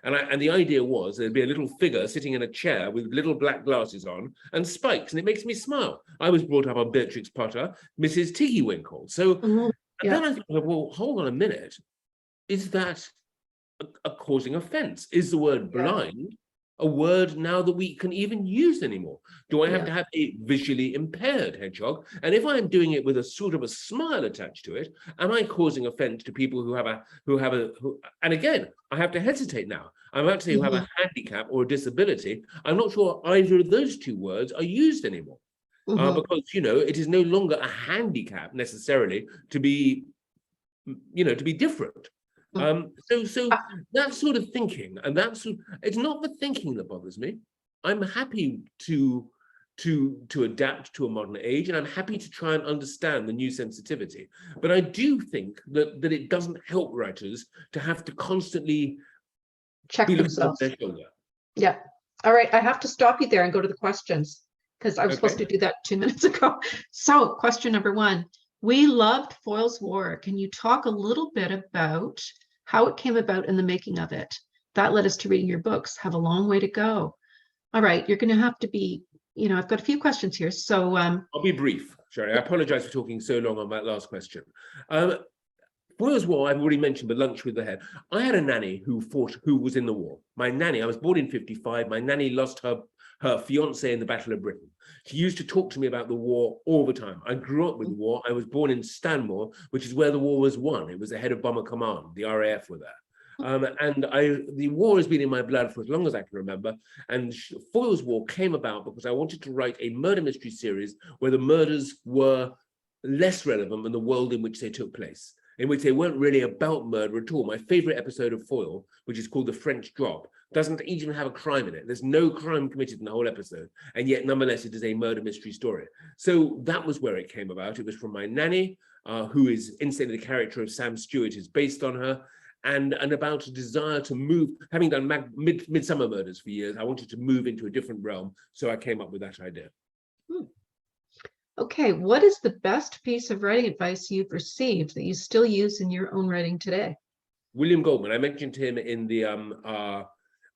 And the idea was there'd be a little figure sitting in a chair with little black glasses on and spikes, and it makes me smile. I was brought up on Beatrix Potter, Mrs. Tiggywinkle. So then I thought, well, hold on a minute. Is that a causing offense? Is the word blind a word now that we can even use anymore? Do I have to have a visually impaired hedgehog? And if I'm doing it with a sort of a smile attached to it, am I causing offense to people who and again, I have to hesitate now. I'm about to say who have a handicap or a disability. I'm not sure either of those two words are used anymore. Because, it is no longer a handicap necessarily to be different. So that sort of thinking, and it's not the thinking that bothers me. I'm happy to adapt to a modern age, and I'm happy to try and understand the new sensitivity. But I do think that it doesn't help writers to have to constantly check themselves. Their shoulder. Yeah. All right. I have to stop you there and go to the questions because I was supposed to do that 2 minutes ago. So question number 1. We loved Foyle's War. Can you talk a little bit about how it came about in the making of it? That led us to reading your books. Have a long way to go. All right, you're going to have to be I've got a few questions here. So, I'll be brief, Shari. I apologize for talking so long on that last question. Foyle's War, I've already mentioned, but lunch with the head. I had a nanny who was in the war. My nanny, I was born in 55. My nanny lost her fiance in the Battle of Britain. She used to talk to me about the war all the time. I grew up with the war. I was born in Stanmore, which is where the war was won. It was the head of Bomber Command. The RAF were there. The war has been in my blood for as long as I can remember. And Foyle's War came about because I wanted to write a murder mystery series where the murders were less relevant than the world in which they took place, in which they weren't really about murder at all. My favorite episode of Foyle, which is called The French Drop, doesn't even have a crime in it. There's no crime committed in the whole episode. And yet, nonetheless, it is a murder mystery story. So that was where it came about. It was from my nanny, who is incidentally the character of Sam Stewart is based on her, and about a desire to move. Having done Midsummer Murders for years, I wanted to move into a different realm. So I came up with that idea. Okay, what is the best piece of writing advice you've received that you still use in your own writing today? William Goldman. I mentioned him in the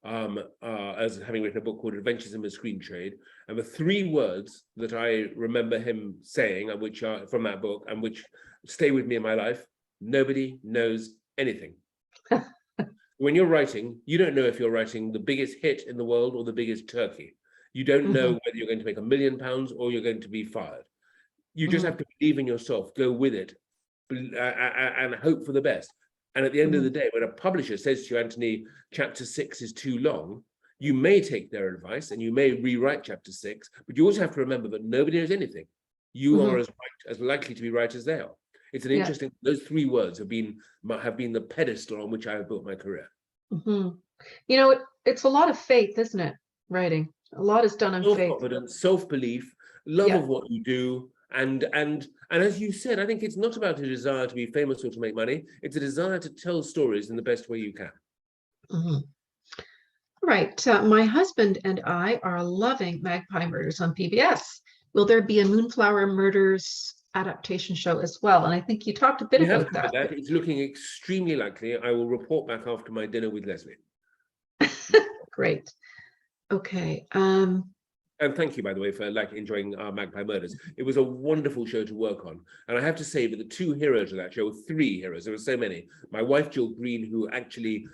as having written a book called Adventures in the Screen Trade, and the 3 words that I remember him saying, which are from that book and which stay with me in my life: nobody knows anything. When you're writing, you don't know if you're writing the biggest hit in the world or the biggest turkey. You don't know whether you're going to make £1 million or you're going to be fired. You just have to believe in yourself, go with it, and hope for the best. And at the end of the day, when a publisher says to you, Anthony, chapter 6 is too long, you may take their advice and you may rewrite chapter 6, but you also have to remember that nobody knows anything. You are as likely to be right as they are. It's an interesting, those 3 words have been the pedestal on which I have built my career. It's a lot of faith, isn't it? Writing. A lot is done on faith. Self-confidence, self-belief, love of what you do. And as you said, I think it's not about a desire to be famous or to make money. It's a desire to tell stories in the best way you can. Right. My husband and I are loving Magpie Murders on PBS. Will there be a Moonflower Murders adaptation show as well? And I think you talked a bit about that. It's looking extremely likely. I will report back after my dinner with Leslie. Great. Okay. And thank you, by the way, for enjoying Magpie Murders. It was a wonderful show to work on. And I have to say that the 2 heroes of that show, 3 heroes, there were so many. My wife, Jill Green, who actually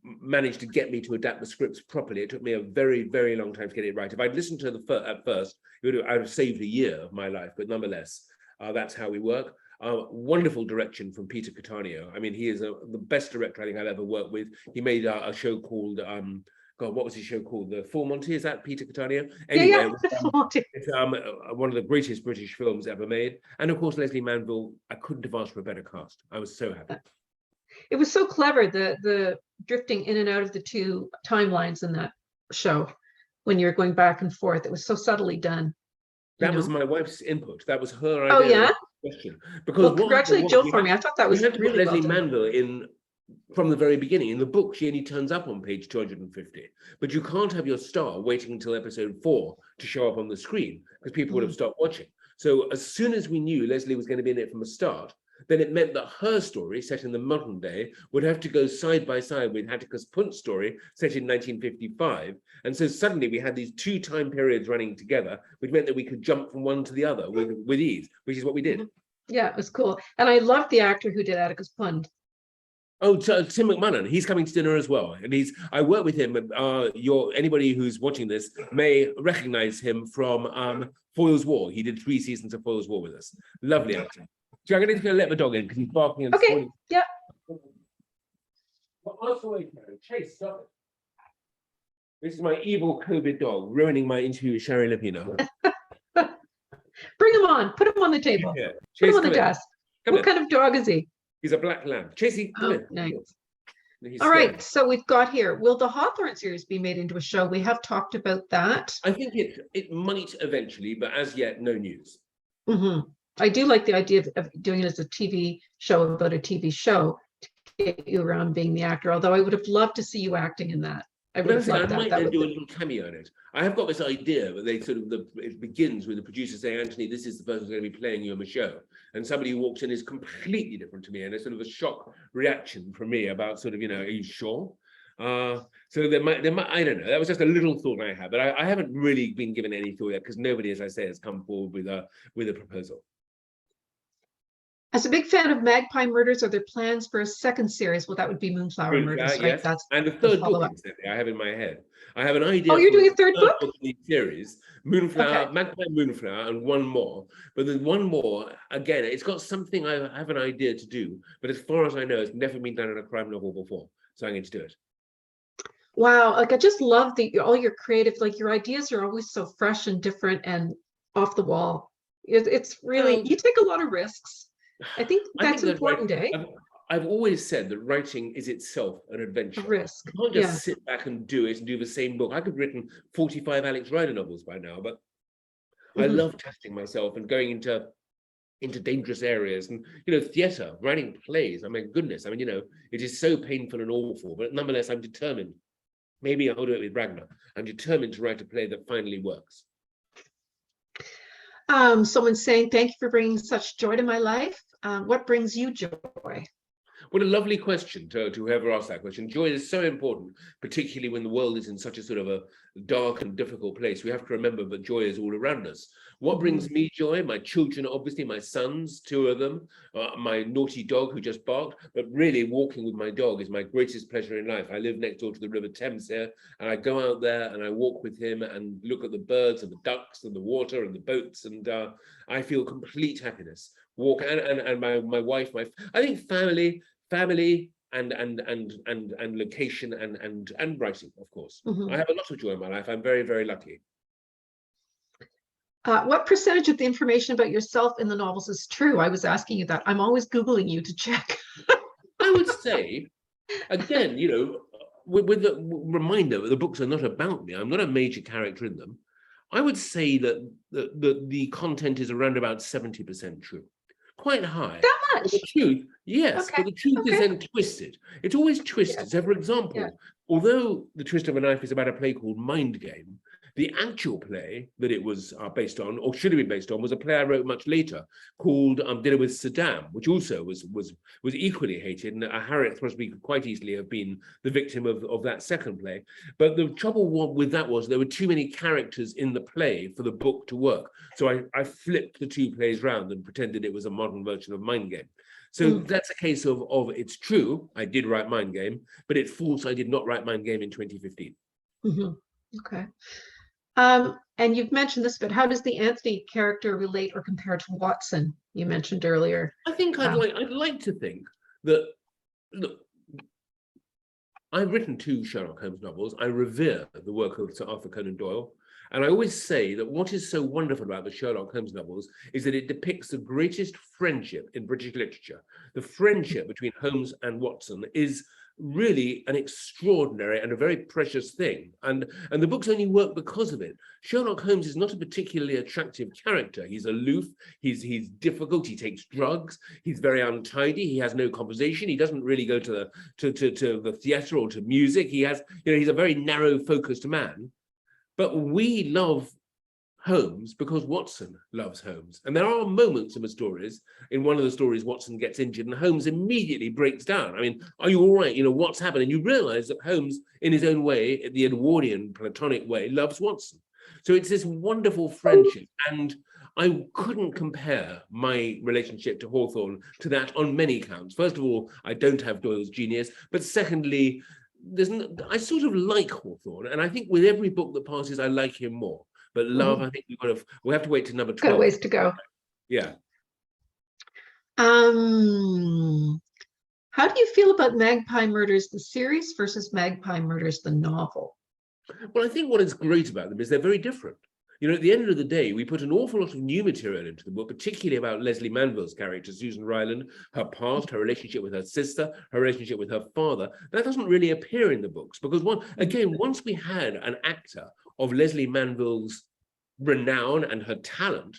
managed to get me to adapt the scripts properly. It took me a very, very long time to get it right. If I'd listened to at first, I would have saved a year of my life. But nonetheless, that's how we work. Wonderful direction from Peter Cattaneo. I mean, he is the best director I think I've ever worked with. He made a show called... God, what was his show called? The Full Monty? Is that Peter Cattaneo? Anyway, it's one of the greatest British films ever made. And of course, Leslie Manville. I couldn't have asked for a better cast. I was so happy. It was so clever, the drifting in and out of the 2 timelines in that show when you're going back and forth. It was so subtly done. That was my wife's input. That was her idea. Oh, yeah? Question. Because congratulate Jill for me. I thought that was really Leslie Manville in from the very beginning. In the book, she only turns up on page 250, but you can't have your star waiting until episode 4 to show up on the screen because people would have stopped watching. So as soon as we knew Leslie was going to be in it from the start, then it meant that her story, set in the modern day, would have to go side by side with Atticus Punt's story, set in 1955. And so suddenly we had these 2 time periods running together, which meant that we could jump from one to the other with ease, which is what we did. Yeah, it was cool. And I loved the actor who did Atticus Punt. Oh, Tim McMullen, he's coming to dinner as well. And I work with him. Anybody who's watching this may recognize him from Foyle's War. He did 3 seasons of Foyle's War with us. Lovely actor. So I'm going to go let the dog in because he's barking and spoiling. Yeah. Chase, stop it. This is my evil COVID dog ruining my interview with Shari Lapena. Bring him on. Put him on the table. Yeah. Put him on the desk. What kind of dog is he? He's a black lamb. Chasey, come in. Nice. All right, so we've got here, will the Hawthorne series be made into a show? We have talked about that. I think it might eventually, but as yet, no news. I do like the idea of doing it as a TV show about a TV show to get you around being the actor, although I would have loved to see you acting in that. I might do a little cameo in it. I have got this idea that it begins with the producer saying, Anthony, this is the person who's going to be playing you on the show. And somebody who walks in is completely different to me. And it's sort of a shock reaction from me about are you sure? So there might, I don't know. That was just a little thought I had, but I haven't really been given any thought yet because nobody, as I say, has come forward with a proposal. As a big fan of Magpie Murders, are there plans for a second series? Well, that would be Moonflower Murders, right? Yes, That's and the the third book, follow-up. incidentally, I have in my head. I have an idea Oh, you're for doing a third third book? book in the series, Moonflower, Okay. Magpie Moonflower, and one more. But there's one more, again, it's got something I have an idea to do, but as far as I know, it's never been done in a crime novel before. So I'm going to do it. Wow, like I just love all your creative, like your ideas are always so fresh and different and off the wall. It's really, Well, you take a lot of risks. I think I that's think that important, eh? I've always said that writing is itself an A adventure. risk. You can't Yeah. just sit back and do it and do the same book. I could have written 45 Alex Rider novels by now, but I Mhm. love testing myself and going into dangerous areas and, theater, writing plays. I mean, goodness, I mean, it is so painful and awful, but nonetheless, I'm determined. Maybe I'll do it with Ragnar. I'm determined to write a play that finally works. Someone's saying, thank you for bringing such joy to my life. What brings you joy? What a lovely question to whoever asked that question. Joy is so important, particularly when the world is in such a sort of a dark and difficult place. We have to remember that joy is all around us. What brings me joy? My children, obviously, my sons, 2 of them, my naughty dog who just barked, but really walking with my dog is my greatest pleasure in life. I live next door to the River Thames here, and I go out there and I walk with him and look at the birds and the ducks and the water and the boats, and I feel complete happiness. Walk and my wife, I think family and location and writing, of course. I have a lot of joy in my life. I'm very, very lucky. What percentage of the information about yourself in the novels is true? I was asking you that. I'm always Googling you to check. I would say, again, with the reminder that the books are not about me. I'm not a major character in them. I would say that the content is around about 70% true. Quite high. That much? But the truth, yes, Okay. but the truth is Okay. then twisted. It's always twisted. Yes. So, for example, although The Twist of a Knife is about a play called Mind Game, the actual play that it was based on, or should have been based on, was a play I wrote much later called Dinner with Saddam, which also was equally hated. And Harriet Throsby could quite easily have been the victim of that second play. But the trouble with that was there were too many characters in the play for the book to work. So I flipped the 2 plays round and pretended it was a modern version of Mind Game. So that's a case of it's true, I did write Mind Game, but it's false, I did not write Mind Game in 2015. Okay. And you've mentioned this, but how does the Anthony character relate or compare to Watson you mentioned earlier? I think I'd like to think that, look, I've written 2 Sherlock Holmes novels. I revere the work of Sir Arthur Conan Doyle. And I always say that what is so wonderful about the Sherlock Holmes novels is that it depicts the greatest friendship in British literature. The friendship between Holmes and Watson is really an extraordinary and a very precious thing. And the books only work because of it. Sherlock Holmes is not a particularly attractive character. He's aloof, he's difficult, he takes drugs, he's very untidy, he has no conversation, he doesn't really go to the theater or to music. He's a very narrow focused man. But we love Holmes because Watson loves Holmes. And there are moments in the stories, in one of the stories, Watson gets injured and Holmes immediately breaks down. I mean, are you all right? What's happened? And you realize that Holmes, in his own way, the Edwardian Platonic way, loves Watson. So it's this wonderful friendship. And I couldn't compare my relationship to Hawthorne to that on many counts. First of all, I don't have Doyle's genius. But secondly, I sort of like Hawthorne. And I think with every book that passes, I like him more. But love, I think we'll have to wait to number 12. Got a ways to go. Yeah. How do you feel about Magpie Murders, the series, versus Magpie Murders, the novel? Well, I think what is great about them is they're very different. At the end of the day, we put an awful lot of new material into the book, particularly about Leslie Manville's character, Susan Ryland, her past, her relationship with her sister, her relationship with her father. That doesn't really appear in the books because, once we had an actor of Leslie Manville's renown and her talent,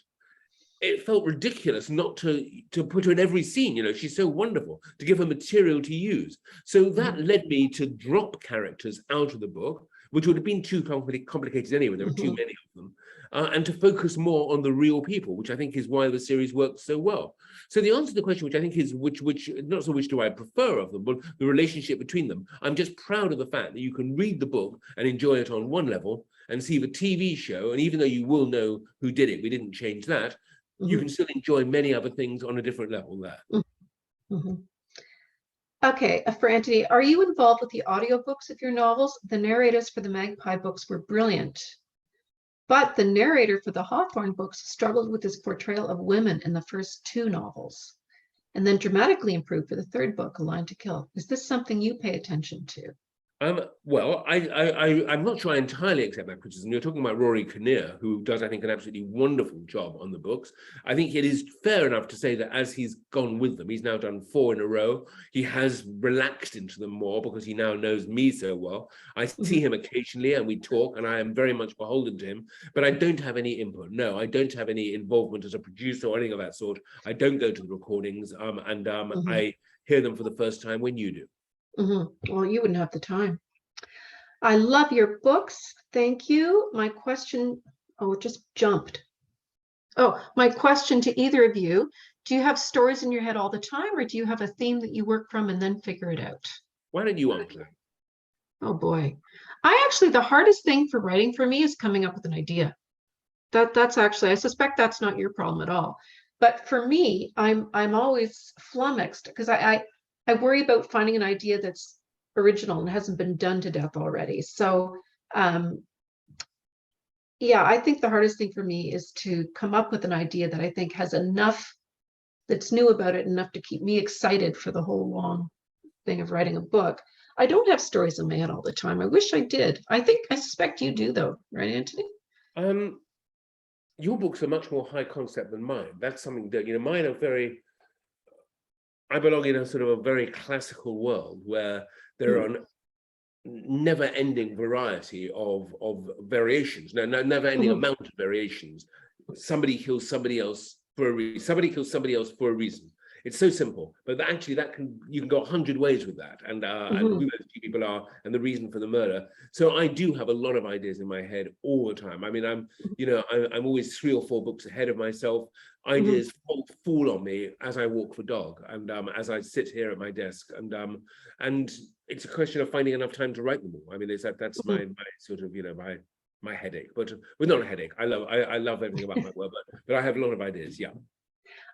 it felt ridiculous not to put her in every scene. She's so wonderful, to give her material to use. So that led me to drop characters out of the book, which would have been too complicated anyway. There were too many of them. and to focus more on the real people, which I think is why the series works so well. So the answer to the question, which I think is which not so which do I prefer of them, but the relationship between them. I'm just proud of the fact that you can read the book and enjoy it on one level, and see the TV show, and even though you will know who did it, we didn't change that, you can still enjoy many other things on a different level there. Okay, for Anthony, are you involved with the audiobooks of your novels? The narrators for the Magpie books were brilliant, but the narrator for the Hawthorne books struggled with his portrayal of women in the first 2 novels, and then dramatically improved for the 3rd book, A Line to Kill. Is this something you pay attention to? Well, I'm not sure I entirely accept that criticism. You're talking about Rory Kinnear, who does, I think, an absolutely wonderful job on the books. I think it is fair enough to say that as he's gone with them, he's now done 4 in a row. He has relaxed into them more because he now knows me so well. I see him occasionally and we talk, and I am very much beholden to him, but I don't have any input. No, I don't have any involvement as a producer or anything of that sort. I don't go to the recordings, and I hear them for the first time when you do. Well, you wouldn't have the time. I love your books. Thank you. My question, it just jumped. My question to either of you, do you have stories in your head all the time, or do you have a theme that you work from and then figure it out? Why don't you answer? Oh boy. The hardest thing for writing for me is coming up with an idea. That's actually, I suspect that's not your problem at all. But for me, I'm always flummoxed because I worry about finding an idea that's original and hasn't been done to death already. So yeah, I think the hardest thing for me is to come up with an idea that I think has enough that's new about it, enough to keep me excited for the whole long thing of writing a book. I don't have stories in my head all the time. I wish I did. I suspect you do though, right, Anthony? Your books are much more high concept than mine. That's something that, mine are very, I belong in a sort of a very classical world where there are never-ending variety of variations. No, never-ending amount of variations. Somebody kills somebody else for a reason. Somebody kills somebody else for a reason. It's so simple, but actually you can go 100 ways with that, and who those 2 people are and the reason for the murder. So I do have a lot of ideas in my head all the time. I mean, I'm always 3 or 4 books ahead of myself. Ideas fall on me as I walk the dog, and as I sit here at my desk, and it's a question of finding enough time to write them all. I mean, that's my sort of my headache, but not a headache. I love everything about my work, but I have a lot of ideas. Yeah.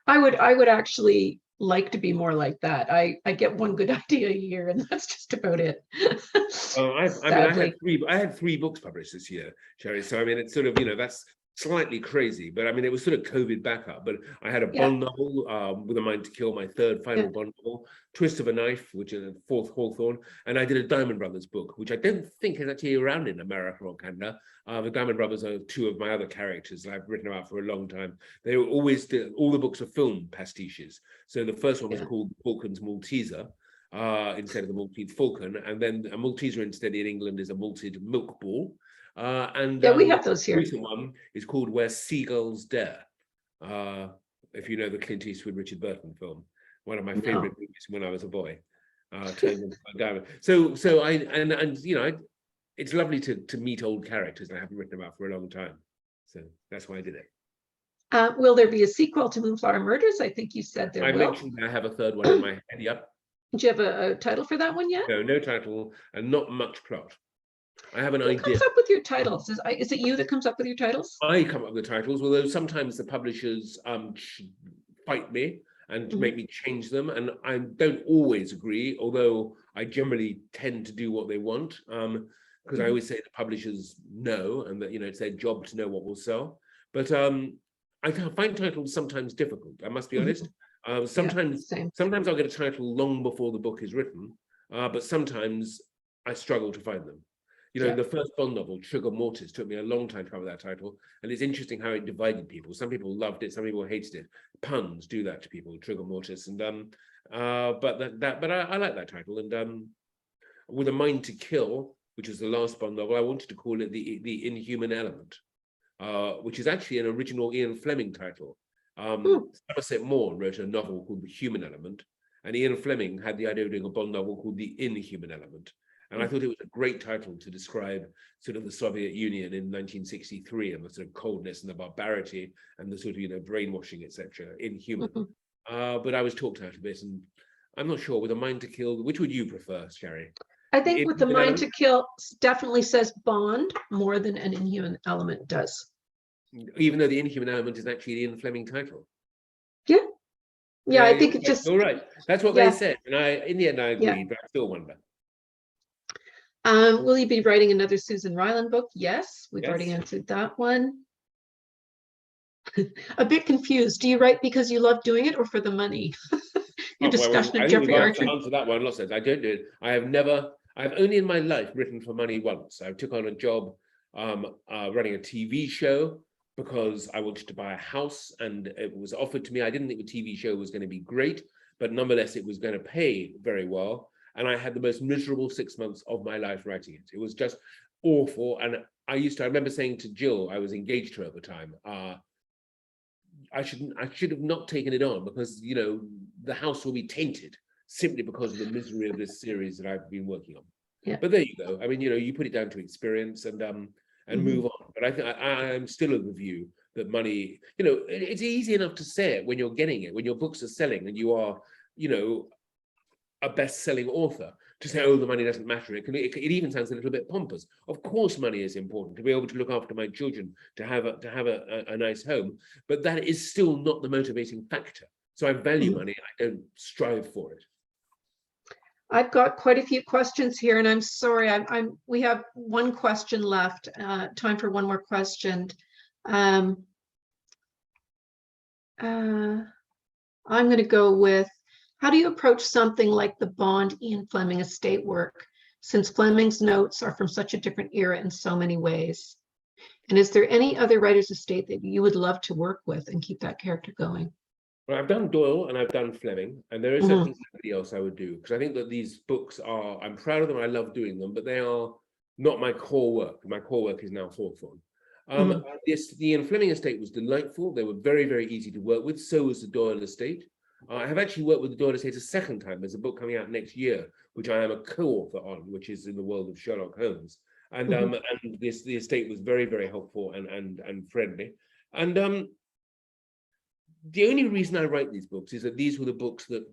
I would actually like to be more like that. I get one good idea a year, and that's just about it. I had 3 books published this year, Shari. So I mean, it's sort of that's slightly crazy, but I mean, it was sort of COVID backup. But I had a Bond novel, With a Mind to Kill, my 3rd final Bond novel, Twist of a Knife, which is a 4th Hawthorne, and I did a Diamond Brothers book, which I don't think is actually around in America or Canada. The Diamond Brothers are 2 of my other characters that I've written about for a long time. They were always all the books are film pastiches. So the first one was called Falcon's Malteser, instead of the Maltese Falcon, and then a Malteser instead in England is a malted milk ball. We have those here. The recent one is called Where Seagulls Dare. If you know the Clint Eastwood, Richard Burton film, one of my favorite movies when I was a boy. Turned into a diamond. So it's lovely to meet old characters that I haven't written about for a long time. So that's why I did it. Will there be a sequel to Moonflower Murders? I think you said there will. I mentioned I have a 3rd one in my head. Yep. Do you have a title for that one yet? No title and not much plot. I have an idea. Who comes up with your titles? Is it you that comes up with your titles? I come up with the titles, although sometimes the publishers fight me and make me change them, and I don't always agree, although I generally tend to do what they want, because I always say the publishers know, and that it's their job to know what will sell. But I find titles sometimes difficult, I must be honest. Sometimes I'll get a title long before the book is written, but sometimes I struggle to find them. The first Bond novel, Trigger Mortis, took me a long time to come with that title, and it's interesting how it divided people. Some people loved it, some people hated it. Puns do that to people, Trigger Mortis, and but I like that title. And With a Mind to Kill, which is the last Bond novel, I wanted to call it the Inhuman Element, which is actually an original Ian Fleming title. Somerset Maugham wrote a novel called The Human Element, and Ian Fleming had the idea of doing a Bond novel called The Inhuman Element. And I thought it was a great title to describe sort of the Soviet Union in 1963 and the sort of coldness and the barbarity and the sort of, brainwashing, etc., inhuman. But I was talked out of it, and I'm not sure. With A Mind to Kill, which would you prefer, Shari? I think with The Inhuman Mind to element? Kill definitely says Bond more than An Inhuman Element does. Even though the inhuman element is actually the Ian Fleming title. Yeah, I think it just, All right. That's what they yeah, said. And in the end, I yeah. agreed, but I still wonder. Will you be writing another Susan Ryland book? Yes, we've already Yes. answered that one. A bit confused. Do you write because you love doing it or for the money? Your discussion I of think Jeffrey we've Archer. answered that one lots of times. I don't do it. I've only in my life written for money once. I took on a job running a TV show because I wanted to buy a house, and it was offered to me. I didn't think the TV show was going to be great, but nonetheless, it was going to pay very well. And I had the most miserable 6 months of my life writing it. It was just awful. And I remember saying to Jill, I was engaged to her at the time, I should have not taken it on because, the house will be tainted simply because of the misery of this series that I've been working on. Yeah. But there you go. I mean, you put it down to experience and move on. But I think I'm still of the view that money, it's easy enough to say it when you're getting it, when your books are selling and you are, a best-selling author, to say, oh, the money doesn't matter. It even sounds a little bit pompous. Of course, money is important to be able to look after my children, to have a nice home, but that is still not the motivating factor. So I value money. I don't strive for it. I've got quite a few questions here, and I'm sorry, we have one question left. Time for one more question. I'm going to go with, how do you approach something like the Bond Ian Fleming estate work, since Fleming's notes are from such a different era in so many ways? And is there any other writer's estate that you would love to work with and keep that character going? Well, I've done Doyle and I've done Fleming, and there is something else I would do, because I think that these books I'm proud of them, I love doing them, but they are not my core work. My core work is now Hawthorne. The Ian Fleming estate was delightful. They were very, very easy to work with. So was the Doyle estate. I have actually worked with the Doyle estate a second time. There's a book coming out next year, which I am a co-author on, which is in the world of Sherlock Holmes. And the estate was very, very helpful and friendly. And the only reason I write these books is that these were the books that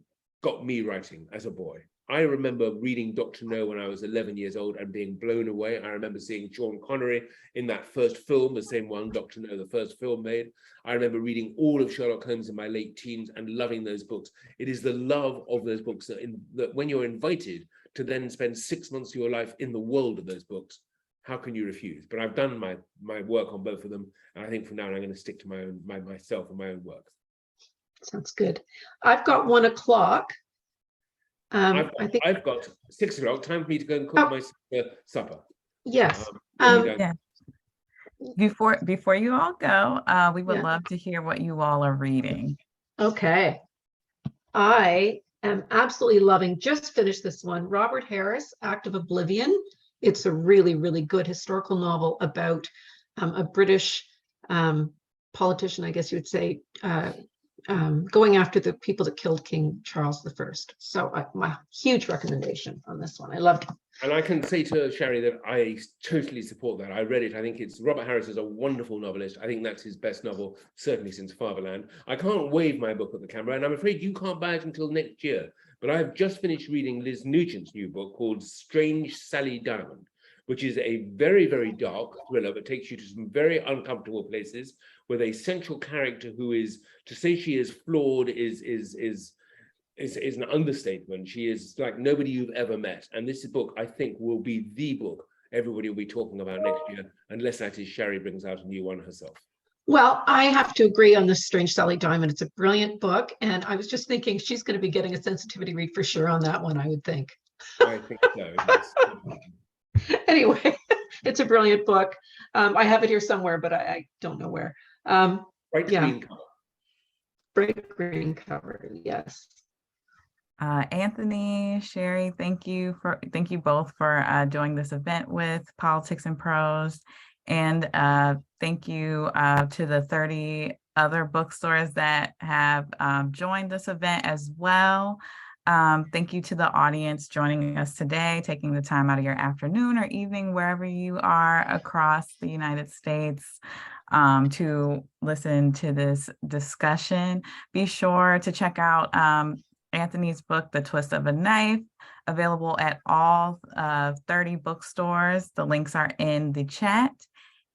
got me writing as a boy. I remember reading Dr. No when I was 11 years old and being blown away. I remember seeing Sean Connery in that first film, the same one, Dr. No, the first film made. I remember reading all of Sherlock Holmes in my late teens and loving those books. It is the love of those books that when you're invited to then spend 6 months of your life in the world of those books, how can you refuse? But I've done my work on both of them. And I think from now on, I'm going to stick to myself and my own work. Sounds good. I've got 1 o'clock. I've got 6 o'clock. Time for me to go and cook my supper. Yes. Yeah. Before you all go, we would love to hear what you all are reading. Okay. I am absolutely loving, just finished this one, Robert Harris, Act of Oblivion. It's a really, really good historical novel about a British politician, I guess you would say, going after the people that killed King Charles I. So my huge recommendation on this one. I loved it. And I can say to Shari that I totally support that. I read it. I think Robert Harris is a wonderful novelist. I think that's his best novel, certainly since Fatherland. I can't wave my book at the camera, and I'm afraid you can't buy it until next year. But I've just finished reading Liz Nugent's new book called Strange Sally Diamond, which is a very, very dark thriller that takes you to some very uncomfortable places with a central character who is, to say she is flawed is an understatement. She is like nobody you've ever met. And this book, I think, will be the book everybody will be talking about next year, unless that is Shari brings out a new one herself. Well, I have to agree on this Strange Sally Diamond. It's a brilliant book. And I was just thinking she's going to be getting a sensitivity read for sure on that one, I would think. I think so, yes. Anyway, it's a brilliant book. I have it here somewhere, but I don't know where. Bright green cover. Bright green cover, yes. Anthony, Shari, thank you both for doing this event with Politics and Prose, and thank you to the 30 other bookstores that have joined this event as well. Thank you to the audience joining us today, taking the time out of your afternoon or evening, wherever you are across the United States, to listen to this discussion. Be sure to check out Anthony's book, The Twist of a Knife, available at all 30 bookstores. The links are in the chat.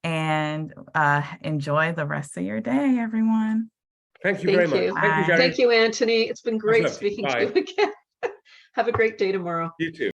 And enjoy the rest of your day, everyone. Thank you very much. you. Thank you, Shari. Thank you, Anthony. It's been great lovely. speaking Bye. to you again. Have a great day tomorrow. You too.